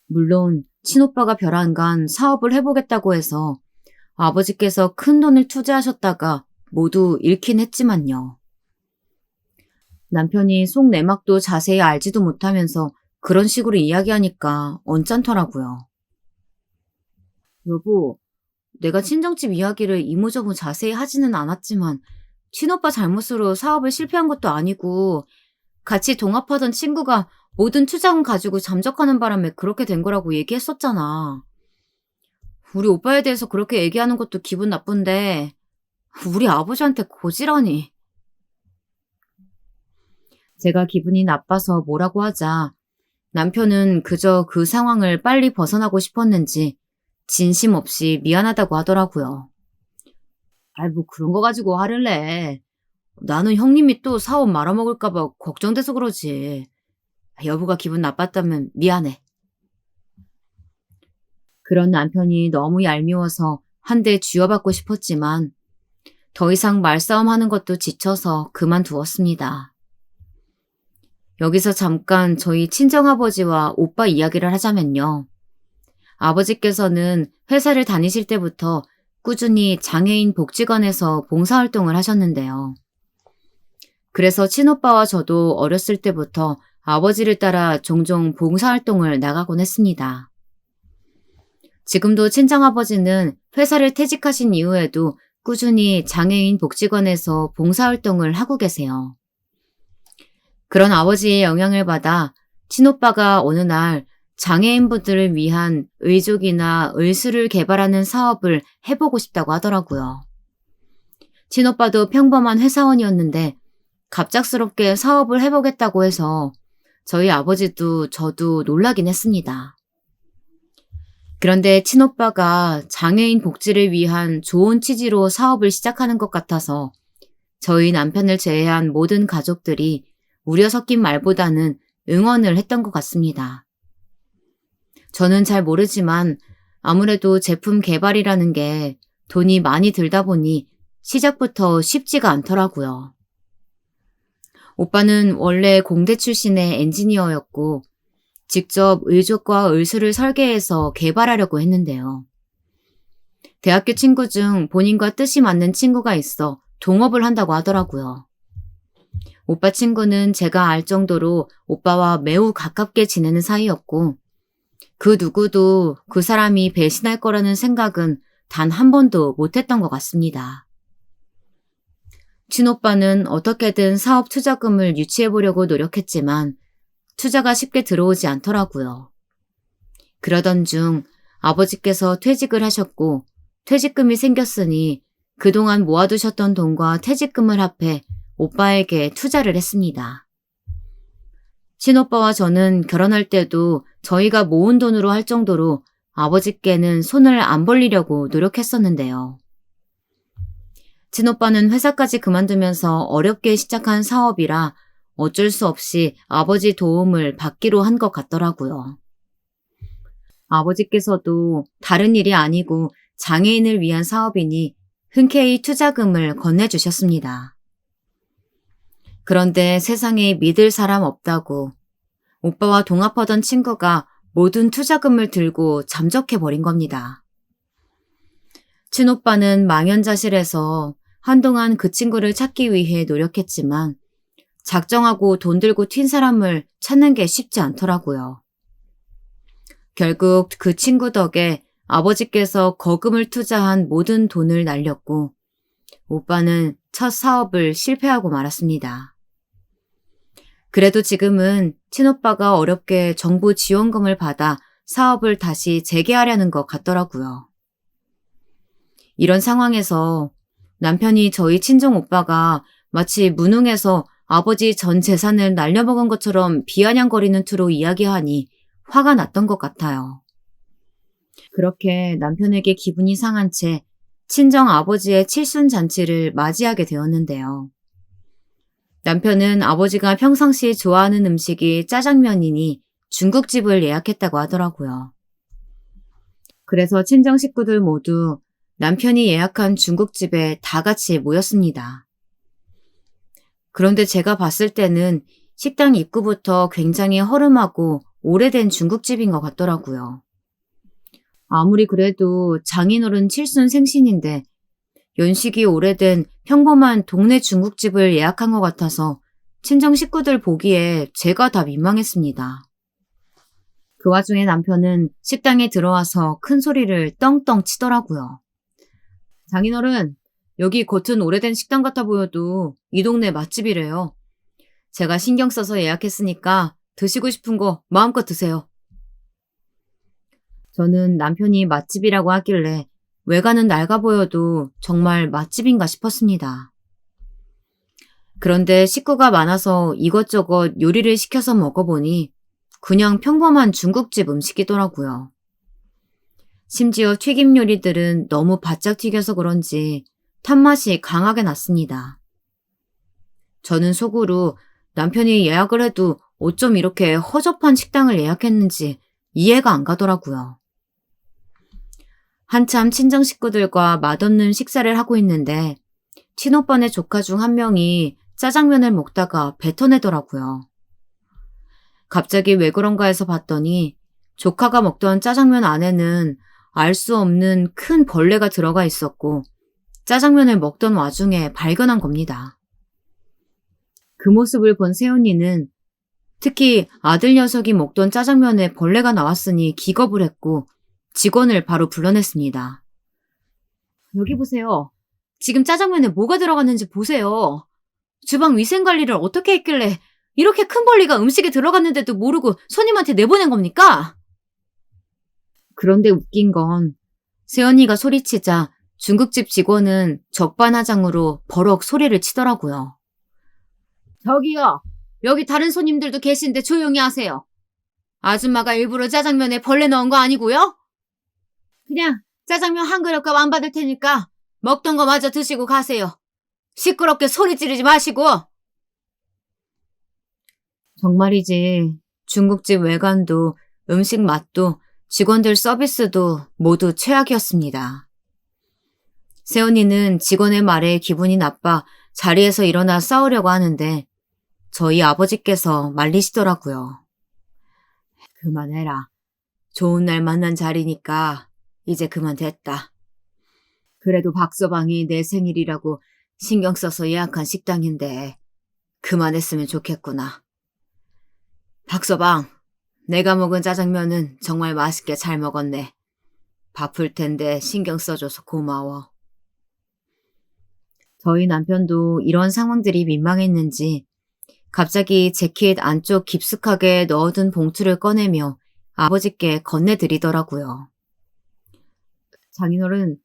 물론 친오빠가 벼랑간 사업을 해보겠다고 해서 아버지께서 큰 돈을 투자하셨다가 모두 잃긴 했지만요. 남편이 속내막도 자세히 알지도 못하면서 그런 식으로 이야기하니까 언짢더라고요. 여보, 내가 친정집 이야기를 이모저모 자세히 하지는 않았지만 친오빠 잘못으로 사업을 실패한 것도 아니고 같이 동업하던 친구가 모든 투자금 가지고 잠적하는 바람에 그렇게 된 거라고 얘기했었잖아. 우리 오빠에 대해서 그렇게 얘기하는 것도 기분 나쁜데 우리 아버지한테 고지라니. 제가 기분이 나빠서 뭐라고 하자 남편은 그저 그 상황을 빨리 벗어나고 싶었는지 진심 없이 미안하다고 하더라고요. 아이 뭐 그런 거 가지고 화를 내. 나는 형님이 또 사업 말아먹을까 봐 걱정돼서 그러지. 여보가 기분 나빴다면 미안해. 그런 남편이 너무 얄미워서 한 대 쥐어받고 싶었지만 더 이상 말싸움하는 것도 지쳐서 그만두었습니다. 여기서 잠깐 저희 친정아버지와 오빠 이야기를 하자면요. 아버지께서는 회사를 다니실 때부터 꾸준히 장애인 복지관에서 봉사활동을 하셨는데요. 그래서 친오빠와 저도 어렸을 때부터 아버지를 따라 종종 봉사활동을 나가곤 했습니다. 지금도 친정아버지는 회사를 퇴직하신 이후에도 꾸준히 장애인 복지관에서 봉사활동을 하고 계세요. 그런 아버지의 영향을 받아 친오빠가 어느 날 장애인분들을 위한 의족이나 의수를 개발하는 사업을 해보고 싶다고 하더라고요. 친오빠도 평범한 회사원이었는데 갑작스럽게 사업을 해보겠다고 해서 저희 아버지도 저도 놀라긴 했습니다. 그런데 친오빠가 장애인 복지를 위한 좋은 취지로 사업을 시작하는 것 같아서 저희 남편을 제외한 모든 가족들이 우려 섞인 말보다는 응원을 했던 것 같습니다. 저는 잘 모르지만 아무래도 제품 개발이라는 게 돈이 많이 들다 보니 시작부터 쉽지가 않더라고요. 오빠는 원래 공대 출신의 엔지니어였고 직접 의족과 의수를 설계해서 개발하려고 했는데요. 대학교 친구 중 본인과 뜻이 맞는 친구가 있어 동업을 한다고 하더라고요. 오빠 친구는 제가 알 정도로 오빠와 매우 가깝게 지내는 사이였고 그 누구도 그 사람이 배신할 거라는 생각은 단 한 번도 못했던 것 같습니다. 친오빠는 어떻게든 사업 투자금을 유치해보려고 노력했지만 투자가 쉽게 들어오지 않더라고요. 그러던 중 아버지께서 퇴직을 하셨고 퇴직금이 생겼으니 그동안 모아두셨던 돈과 퇴직금을 합해 오빠에게 투자를 했습니다. 친오빠와 저는 결혼할 때도 저희가 모은 돈으로 할 정도로 아버지께는 손을 안 벌리려고 노력했었는데요. 친오빠는 회사까지 그만두면서 어렵게 시작한 사업이라 어쩔 수 없이 아버지 도움을 받기로 한 것 같더라고요. 아버지께서도 다른 일이 아니고 장애인을 위한 사업이니 흔쾌히 투자금을 건네주셨습니다. 그런데 세상에 믿을 사람 없다고 오빠와 동업하던 친구가 모든 투자금을 들고 잠적해버린 겁니다. 친오빠는 망연자실해서 한동안 그 친구를 찾기 위해 노력했지만 작정하고 돈 들고 튄 사람을 찾는 게 쉽지 않더라고요. 결국 그 친구 덕에 아버지께서 거금을 투자한 모든 돈을 날렸고 오빠는 첫 사업을 실패하고 말았습니다. 그래도 지금은 친오빠가 어렵게 정부 지원금을 받아 사업을 다시 재개하려는 것 같더라고요. 이런 상황에서 남편이 저희 친정 오빠가 마치 무능해서 아버지 전 재산을 날려먹은 것처럼 비아냥거리는 투로 이야기하니 화가 났던 것 같아요. 그렇게 남편에게 기분이 상한 채 친정 아버지의 칠순잔치를 맞이하게 되었는데요. 남편은 아버지가 평상시 좋아하는 음식이 짜장면이니 중국집을 예약했다고 하더라고요. 그래서 친정 식구들 모두 남편이 예약한 중국집에 다 같이 모였습니다. 그런데 제가 봤을 때는 식당 입구부터 굉장히 허름하고 오래된 중국집인 것 같더라고요. 아무리 그래도 장인어른 칠순 생신인데 연식이 오래된 평범한 동네 중국집을 예약한 것 같아서 친정 식구들 보기에 제가 다 민망했습니다. 그 와중에 남편은 식당에 들어와서 큰 소리를 떵떵 치더라고요. 장인어른, 여기 겉은 오래된 식당 같아 보여도 이 동네 맛집이래요. 제가 신경 써서 예약했으니까 드시고 싶은 거 마음껏 드세요. 저는 남편이 맛집이라고 하길래 외관은 낡아 보여도 정말 맛집인가 싶었습니다. 그런데 식구가 많아서 이것저것 요리를 시켜서 먹어보니 그냥 평범한 중국집 음식이더라고요. 심지어 튀김 요리들은 너무 바짝 튀겨서 그런지 탄맛이 강하게 났습니다. 저는 속으로 남편이 예약을 해도 어쩜 이렇게 허접한 식당을 예약했는지 이해가 안 가더라고요. 한참 친정 식구들과 맛없는 식사를 하고 있는데 친오빠네 조카 중 한 명이 짜장면을 먹다가 뱉어내더라고요. 갑자기 왜 그런가 해서 봤더니 조카가 먹던 짜장면 안에는 알 수 없는 큰 벌레가 들어가 있었고 짜장면을 먹던 와중에 발견한 겁니다. 그 모습을 본 새언니는 특히 아들 녀석이 먹던 짜장면에 벌레가 나왔으니 기겁을 했고 직원을 바로 불러냈습니다. 여기 보세요. 지금 짜장면에 뭐가 들어갔는지 보세요. 주방 위생관리를 어떻게 했길래 이렇게 큰 벌레가 음식에 들어갔는데도 모르고 손님한테 내보낸 겁니까? 그런데 웃긴 건 새언니가 소리치자 중국집 직원은 적반하장으로 버럭 소리를 치더라고요. 저기요. 여기 다른 손님들도 계신데 조용히 하세요. 아줌마가 일부러 짜장면에 벌레 넣은 거 아니고요? 그냥 짜장면 한 그릇값 안 받을 테니까 먹던 거 마저 드시고 가세요. 시끄럽게 소리 지르지 마시고. 정말이지 중국집 외관도 음식 맛도 직원들 서비스도 모두 최악이었습니다. 새언니는 직원의 말에 기분이 나빠 자리에서 일어나 싸우려고 하는데 저희 아버지께서 말리시더라고요. 그만해라. 좋은 날 만난 자리니까 이제 그만 됐다. 그래도 박서방이 내 생일이라고 신경 써서 예약한 식당인데 그만했으면 좋겠구나. 박서방, 내가 먹은 짜장면은 정말 맛있게 잘 먹었네. 바쁠 텐데 신경 써줘서 고마워. 저희 남편도 이런 상황들이 민망했는지 갑자기 재킷 안쪽 깊숙하게 넣어둔 봉투를 꺼내며 아버지께 건네드리더라고요. 장인어른,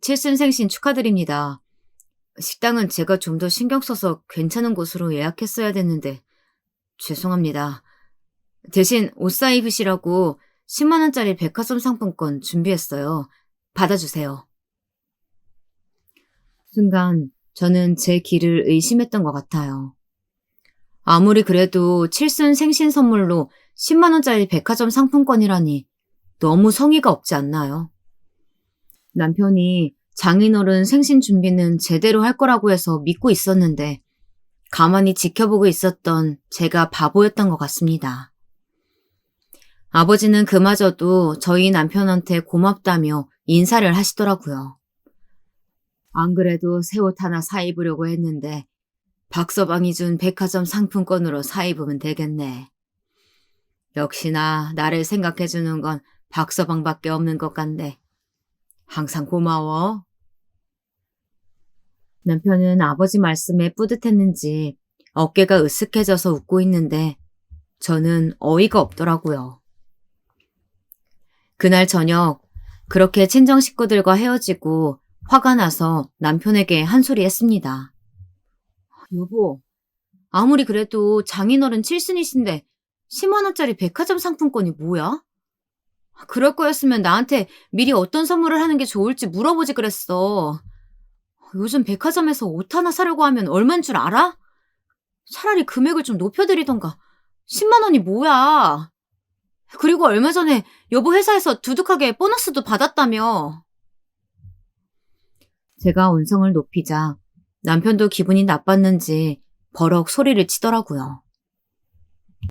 칠순생신 축하드립니다. 식당은 제가 좀 더 신경 써서 괜찮은 곳으로 예약했어야 됐는데 죄송합니다. 대신 옷 사입으시라고 10만 원짜리 백화점 상품권 준비했어요. 받아주세요. 순간 저는 제 길을 의심했던 것 같아요. 아무리 그래도 칠순 생신 선물로 10만 원짜리 백화점 상품권이라니 너무 성의가 없지 않나요? 남편이 장인어른 생신 준비는 제대로 할 거라고 해서 믿고 있었는데 가만히 지켜보고 있었던 제가 바보였던 것 같습니다. 아버지는 그마저도 저희 남편한테 고맙다며 인사를 하시더라고요. 안 그래도 새 옷 하나 사입으려고 했는데 박서방이 준 백화점 상품권으로 사입으면 되겠네. 역시나 나를 생각해주는 건 박서방밖에 없는 것 같네. 항상 고마워. 남편은 아버지 말씀에 뿌듯했는지 어깨가 으쓱해져서 웃고 있는데 저는 어이가 없더라고요. 그날 저녁 그렇게 친정 식구들과 헤어지고 화가 나서 남편에게 한 소리 했습니다. 여보, 아무리 그래도 장인어른 칠순이신데 10만 원짜리 백화점 상품권이 뭐야? 그럴 거였으면 나한테 미리 어떤 선물을 하는 게 좋을지 물어보지 그랬어. 요즘 백화점에서 옷 하나 사려고 하면 얼만 줄 알아? 차라리 금액을 좀 높여드리던가. 10만 원이 뭐야? 그리고 얼마 전에 여보 회사에서 두둑하게 보너스도 받았다며. 제가 언성을 높이자 남편도 기분이 나빴는지 버럭 소리를 치더라고요.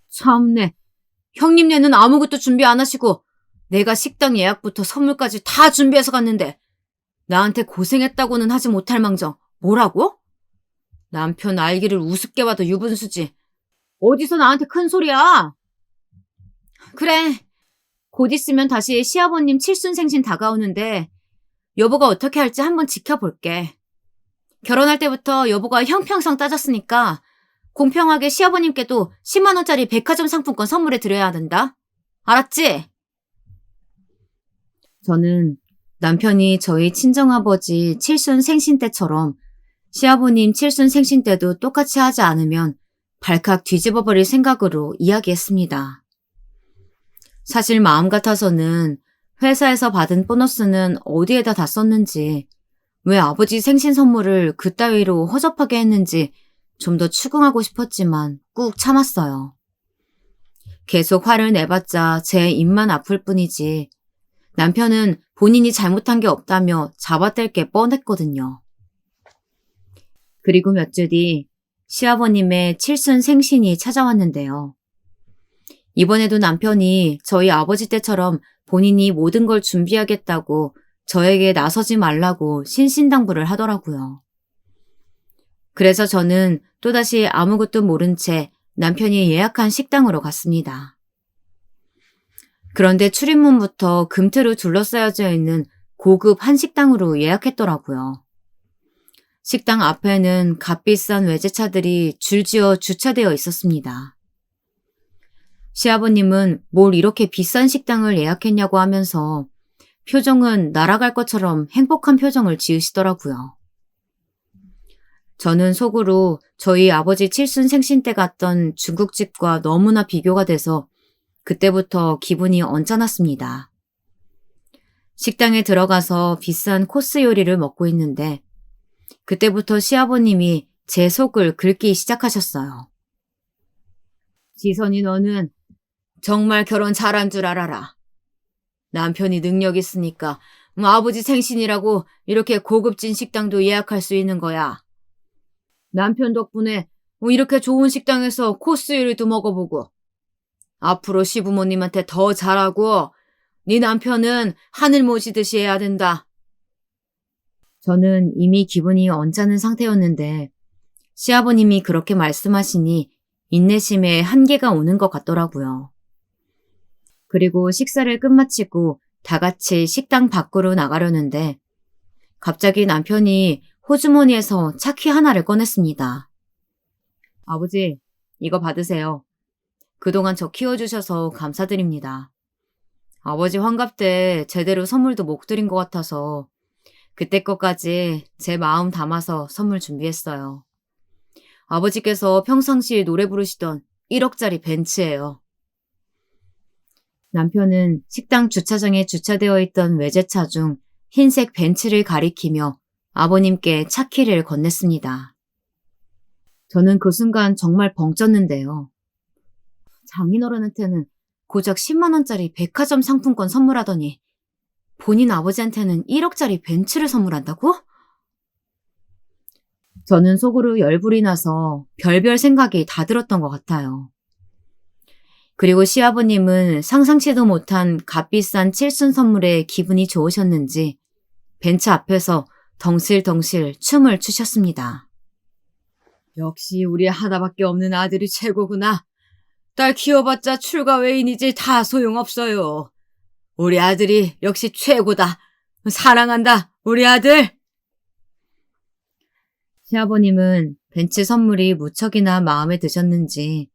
참네. 형님네는 아무것도 준비 안 하시고 내가 식당 예약부터 선물까지 다 준비해서 갔는데 나한테 고생했다고는 하지 못할 망정 뭐라고? 남편 알기를 우습게 봐도 유분수지. 어디서 나한테 큰 소리야? 그래. 곧 있으면 다시 시아버님 칠순생신 다가오는데 여보가 어떻게 할지 한번 지켜볼게. 결혼할 때부터 여보가 형평성 따졌으니까 공평하게 시아버님께도 10만 원짜리 백화점 상품권 선물해 드려야 된다. 알았지? 저는 남편이 저희 친정아버지 칠순 생신 때처럼 시아버님 칠순 생신 때도 똑같이 하지 않으면 발칵 뒤집어버릴 생각으로 이야기했습니다. 사실 마음 같아서는 회사에서 받은 보너스는 어디에다 다 썼는지, 왜 아버지 생신 선물을 그따위로 허접하게 했는지 좀 더 추궁하고 싶었지만 꾹 참았어요. 계속 화를 내봤자 제 입만 아플 뿐이지 남편은 본인이 잘못한 게 없다며 잡아댈 게 뻔했거든요. 그리고 몇 주 뒤 시아버님의 칠순 생신이 찾아왔는데요. 이번에도 남편이 저희 아버지 때처럼 본인이 모든 걸 준비하겠다고 저에게 나서지 말라고 신신당부를 하더라고요. 그래서 저는 또다시 아무것도 모른 채 남편이 예약한 식당으로 갔습니다. 그런데 출입문부터 금태로 둘러싸여져 있는 고급 한식당으로 예약했더라고요. 식당 앞에는 값비싼 외제차들이 줄지어 주차되어 있었습니다. 시아버님은 뭘 이렇게 비싼 식당을 예약했냐고 하면서 표정은 날아갈 것처럼 행복한 표정을 지으시더라고요. 저는 속으로 저희 아버지 칠순 생신 때 갔던 중국집과 너무나 비교가 돼서 그때부터 기분이 언짢았습니다. 식당에 들어가서 비싼 코스 요리를 먹고 있는데 그때부터 시아버님이 제 속을 긁기 시작하셨어요. 지선이 너는 정말 결혼 잘한 줄 알아라. 남편이 능력 있으니까 아버지 생신이라고 이렇게 고급진 식당도 예약할 수 있는 거야. 남편 덕분에 이렇게 좋은 식당에서 코스 요리도 먹어보고 앞으로 시부모님한테 더 잘하고 네 남편은 하늘 모시듯이 해야 된다. 저는 이미 기분이 언짢은 상태였는데 시아버님이 그렇게 말씀하시니 인내심에 한계가 오는 것 같더라고요. 그리고 식사를 끝마치고 다 같이 식당 밖으로 나가려는데 갑자기 남편이 호주머니에서 차키 하나를 꺼냈습니다. 아버지, 이거 받으세요. 그동안 저 키워주셔서 감사드립니다. 아버지 환갑 때 제대로 선물도 못 드린 것 같아서 그때 것까지 제 마음 담아서 선물 준비했어요. 아버지께서 평상시에 노래 부르시던 1억짜리 벤츠예요. 남편은 식당 주차장에 주차되어 있던 외제차 중 흰색 벤츠를 가리키며 아버님께 차키를 건넸습니다. 저는 그 순간 정말 벙쪘는데요. 장인어른한테는 고작 10만 원짜리 백화점 상품권 선물하더니 본인 아버지한테는 1억짜리 벤츠를 선물한다고? 저는 속으로 열불이 나서 별별 생각이 다 들었던 것 같아요. 그리고 시아버님은 상상치도 못한 값비싼 칠순 선물에 기분이 좋으셨는지 벤츠 앞에서 덩실덩실 춤을 추셨습니다. 역시 우리 하나밖에 없는 아들이 최고구나. 딸 키워봤자 출가 외인이지 다 소용없어요. 우리 아들이 역시 최고다. 사랑한다, 우리 아들. 시아버님은 벤츠 선물이 무척이나 마음에 드셨는지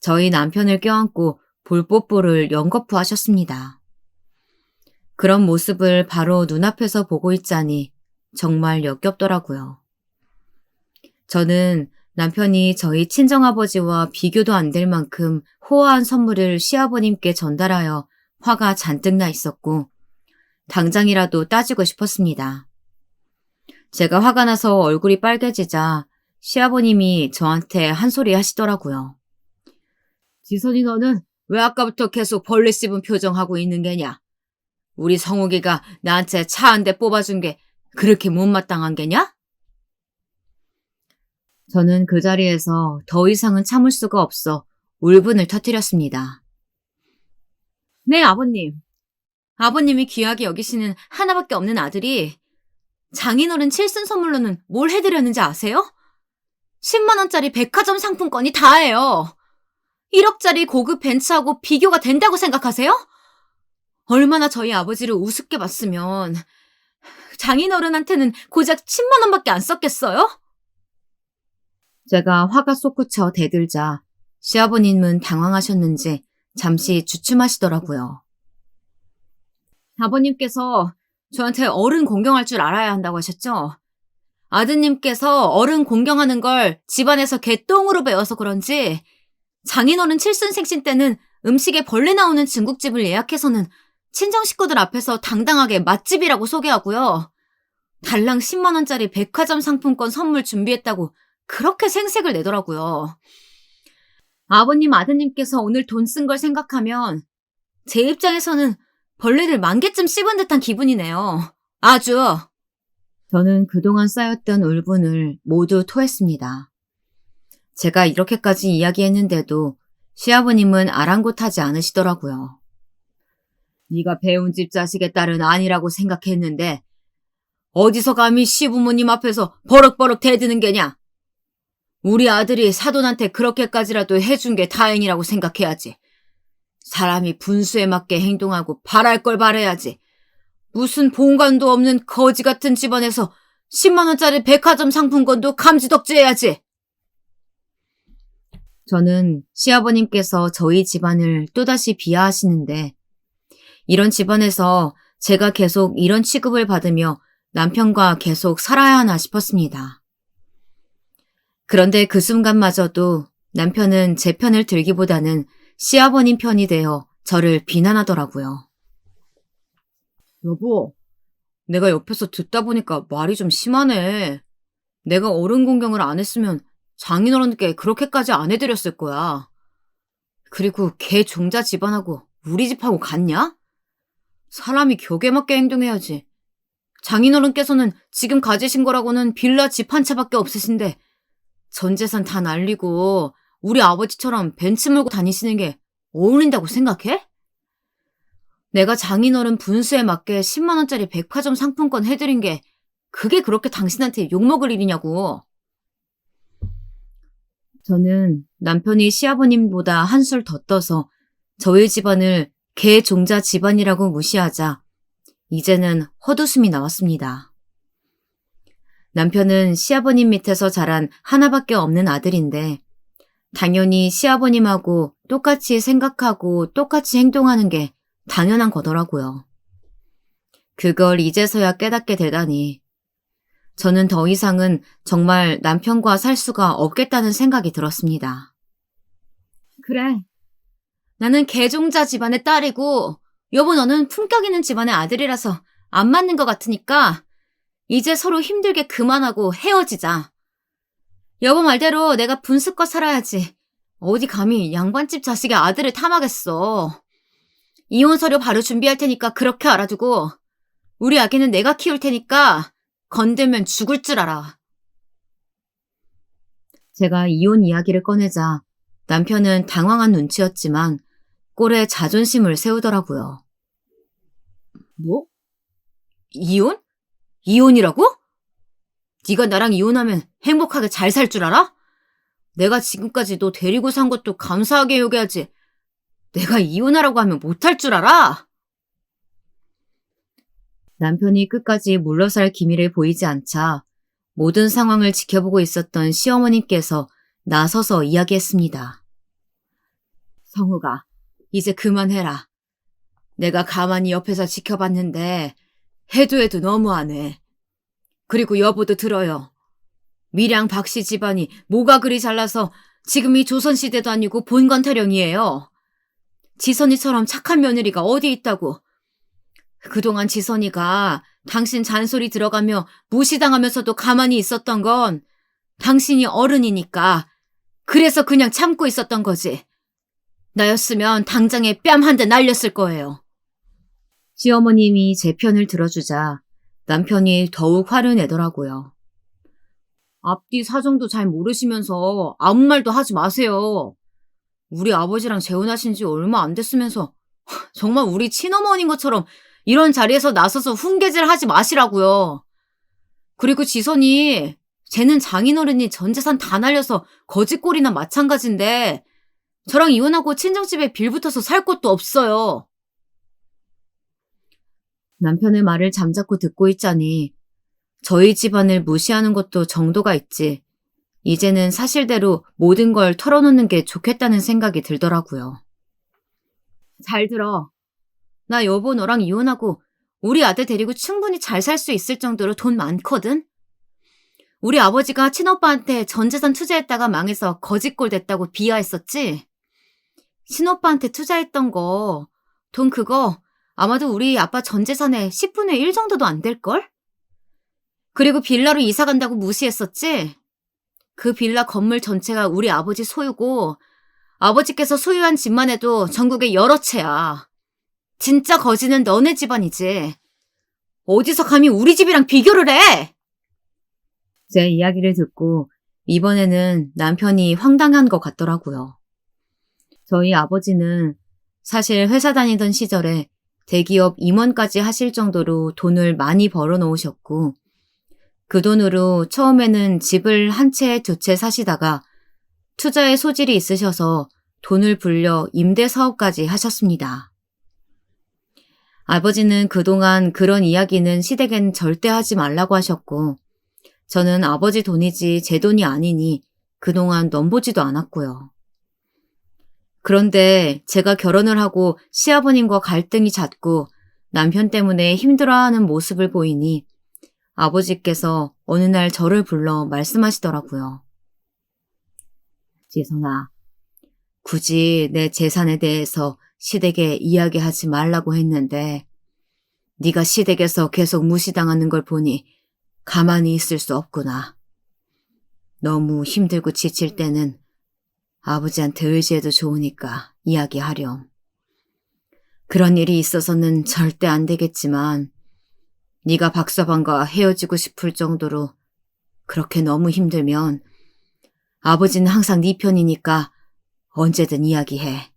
저희 남편을 껴안고 볼뽀뽀를 연거푸 하셨습니다. 그런 모습을 바로 눈앞에서 보고 있자니 정말 역겹더라고요. 저는 남편이 저희 친정아버지와 비교도 안 될 만큼 호화한 선물을 시아버님께 전달하여 화가 잔뜩 나 있었고 당장이라도 따지고 싶었습니다. 제가 화가 나서 얼굴이 빨개지자 시아버님이 저한테 한 소리 하시더라고요. 지선이 너는 왜 아까부터 계속 벌레 씹은 표정하고 있는 게냐? 우리 성욱이가 나한테 차 한 대 뽑아준 게 그렇게 못마땅한 게냐? 저는 그 자리에서 더 이상은 참을 수가 없어 울분을 터뜨렸습니다. 네, 아버님. 아버님이 귀하게 여기시는 하나밖에 없는 아들이 장인어른 칠순 선물로는 뭘 해드렸는지 아세요? 10만 원짜리 백화점 상품권이 다예요. 1억짜리 고급 벤츠하고 비교가 된다고 생각하세요? 얼마나 저희 아버지를 우습게 봤으면 장인어른한테는 고작 10만 원밖에 안 썼겠어요? 제가 화가 솟구쳐 대들자 시아버님은 당황하셨는지 잠시 주춤하시더라고요. 아버님께서 저한테 어른 공경할 줄 알아야 한다고 하셨죠? 아드님께서 어른 공경하는 걸 집안에서 개똥으로 배워서 그런지 장인어른 칠순 생신 때는 음식에 벌레 나오는 중국집을 예약해서는 친정 식구들 앞에서 당당하게 맛집이라고 소개하고요. 달랑 10만 원짜리 백화점 상품권 선물 준비했다고 그렇게 생색을 내더라고요. 아버님, 아드님께서 오늘 돈 쓴 걸 생각하면 제 입장에서는 벌레를 10,000개쯤 씹은 듯한 기분이네요. 아주. 저는 그동안 쌓였던 울분을 모두 토했습니다. 제가 이렇게까지 이야기했는데도 시아버님은 아랑곳하지 않으시더라고요. 네가 배운 집 자식의 딸은 아니라고 생각했는데 어디서 감히 시부모님 앞에서 버럭버럭 대드는 게냐? 우리 아들이 사돈한테 그렇게까지라도 해준 게 다행이라고 생각해야지. 사람이 분수에 맞게 행동하고 바랄 걸 바라야지. 무슨 본관도 없는 거지 같은 집안에서 10만 원짜리 백화점 상품권도 감지덕지해야지. 저는 시아버님께서 저희 집안을 또다시 비하하시는데 이런 집안에서 제가 계속 이런 취급을 받으며 남편과 계속 살아야 하나 싶었습니다. 그런데 그 순간마저도 남편은 제 편을 들기보다는 시아버님 편이 되어 저를 비난하더라고요. 여보, 내가 옆에서 듣다 보니까 말이 좀 심하네. 내가 어른 공경을 안 했으면 장인어른께 그렇게까지 안 해드렸을 거야. 그리고 걔 종자 집안하고 우리 집하고 같냐? 사람이 격에 맞게 행동해야지. 장인어른께서는 지금 가지신 거라고는 빌라 집 한 채밖에 없으신데 전 재산 다 날리고 우리 아버지처럼 벤츠 몰고 다니시는 게 어울린다고 생각해? 내가 장인어른 분수에 맞게 10만 원짜리 백화점 상품권 해드린 게 그게 그렇게 당신한테 욕먹을 일이냐고. 저는 남편이 시아버님보다 한술 더 떠서 저희 집안을 개종자 집안이라고 무시하자 이제는 헛웃음이 나왔습니다. 남편은 시아버님 밑에서 자란 하나밖에 없는 아들인데 당연히 시아버님하고 똑같이 생각하고 똑같이 행동하는 게 당연한 거더라고요. 그걸 이제서야 깨닫게 되다니 저는 더 이상은 정말 남편과 살 수가 없겠다는 생각이 들었습니다. 그래. 나는 개종자 집안의 딸이고 여보 너는 품격 있는 집안의 아들이라서 안 맞는 것 같으니까 이제 서로 힘들게 그만하고 헤어지자. 여보 말대로 내가 분수껏 살아야지. 어디 감히 양반집 자식의 아들을 탐하겠어. 이혼 서류 바로 준비할 테니까 그렇게 알아두고 우리 아기는 내가 키울 테니까 건들면 죽을 줄 알아. 제가 이혼 이야기를 꺼내자 남편은 당황한 눈치였지만 꼴에 자존심을 세우더라고요. 뭐? 이혼? 이혼이라고? 네가 나랑 이혼하면 행복하게 잘 살 줄 알아? 내가 지금까지 너 데리고 산 것도 감사하게 여겨야지. 내가 이혼하라고 하면 못할 줄 알아? 남편이 끝까지 물러설 기미를 보이지 않자 모든 상황을 지켜보고 있었던 시어머님께서 나서서 이야기했습니다. 성우가 이제 그만해라. 내가 가만히 옆에서 지켜봤는데 해도 너무하네. 그리고 여보도 들어요. 밀양 박씨 집안이 뭐가 그리 잘나서 지금 이 조선시대도 아니고 본관타령이에요. 지선이처럼 착한 며느리가 어디 있다고. 그동안 지선이가 당신 잔소리 들어가며 무시당하면서도 가만히 있었던 건 당신이 어른이니까 그래서 그냥 참고 있었던 거지. 나였으면 당장에 뺨 한 대 날렸을 거예요. 시어머님이 제 편을 들어주자 남편이 더욱 화를 내더라고요. 앞뒤 사정도 잘 모르시면서 아무 말도 하지 마세요. 우리 아버지랑 재혼하신 지 얼마 안 됐으면서 정말 우리 친어머니인 것처럼 이런 자리에서 나서서 훈계질 하지 마시라고요. 그리고 지선이 쟤는 장인어른이 전 재산 다 날려서 거지꼴이나 마찬가지인데 저랑 이혼하고 친정집에 빌붙어서 살 곳도 없어요. 남편의 말을 잠자코 듣고 있자니 저희 집안을 무시하는 것도 정도가 있지. 이제는 사실대로 모든 걸 털어놓는 게 좋겠다는 생각이 들더라고요. 잘 들어. 나 여보 너랑 이혼하고 우리 아들 데리고 충분히 잘 살 수 있을 정도로 돈 많거든? 우리 아버지가 친오빠한테 전 재산 투자했다가 망해서 거지꼴 됐다고 비하했었지? 친오빠한테 투자했던 거, 돈 그거 아마도 우리 아빠 전 재산의 10분의 1 정도도 안 될걸? 그리고 빌라로 이사 간다고 무시했었지? 그 빌라 건물 전체가 우리 아버지 소유고 아버지께서 소유한 집만 해도 전국에 여러 채야. 진짜 거지는 너네 집안이지. 어디서 감히 우리 집이랑 비교를 해? 제 이야기를 듣고 이번에는 남편이 황당한 것 같더라고요. 저희 아버지는 사실 회사 다니던 시절에 대기업 임원까지 하실 정도로 돈을 많이 벌어놓으셨고 그 돈으로 처음에는 집을 한 채, 두 채 사시다가 투자에 소질이 있으셔서 돈을 불려 임대사업까지 하셨습니다. 아버지는 그동안 그런 이야기는 시댁엔 절대 하지 말라고 하셨고 저는 아버지 돈이지 제 돈이 아니니 그동안 넘보지도 않았고요. 그런데 제가 결혼을 하고 시아버님과 갈등이 잦고 남편 때문에 힘들어하는 모습을 보이니 아버지께서 어느 날 저를 불러 말씀하시더라고요. 지선아, 굳이 내 재산에 대해서 시댁에 이야기하지 말라고 했는데 네가 시댁에서 계속 무시당하는 걸 보니 가만히 있을 수 없구나. 너무 힘들고 지칠 때는 아버지한테 의지해도 좋으니까 이야기하렴. 그런 일이 있어서는 절대 안 되겠지만 네가 박서방과 헤어지고 싶을 정도로 그렇게 너무 힘들면 아버지는 항상 네 편이니까 언제든 이야기해.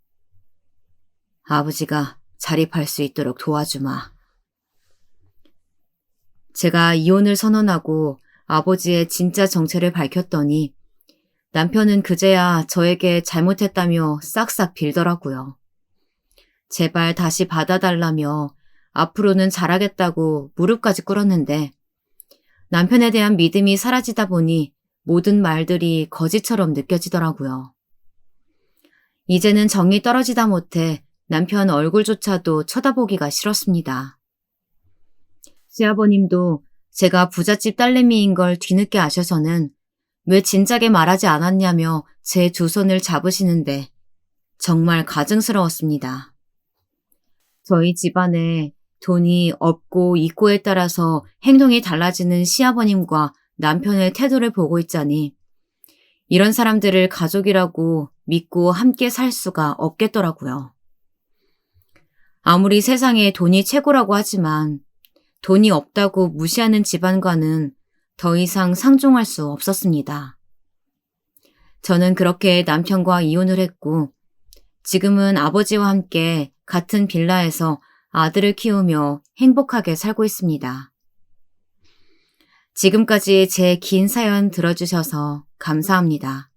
아버지가 자립할 수 있도록 도와주마. 제가 이혼을 선언하고 아버지의 진짜 정체를 밝혔더니 남편은 그제야 저에게 잘못했다며 싹싹 빌더라고요. 제발 다시 받아달라며 앞으로는 잘하겠다고 무릎까지 꿇었는데 남편에 대한 믿음이 사라지다 보니 모든 말들이 거짓처럼 느껴지더라고요. 이제는 정이 떨어지다 못해 남편 얼굴조차도 쳐다보기가 싫었습니다. 시아버님도 제가 부잣집 딸내미인 걸 뒤늦게 아셔서는 왜 진작에 말하지 않았냐며 제 두 손을 잡으시는데 정말 가증스러웠습니다. 저희 집안에 돈이 없고 있고에 따라서 행동이 달라지는 시아버님과 남편의 태도를 보고 있자니 이런 사람들을 가족이라고 믿고 함께 살 수가 없겠더라고요. 아무리 세상에 돈이 최고라고 하지만 돈이 없다고 무시하는 집안과는 더 이상 상종할 수 없었습니다. 저는 그렇게 남편과 이혼을 했고 지금은 아버지와 함께 같은 빌라에서 아들을 키우며 행복하게 살고 있습니다. 지금까지 제 긴 사연 들어주셔서 감사합니다.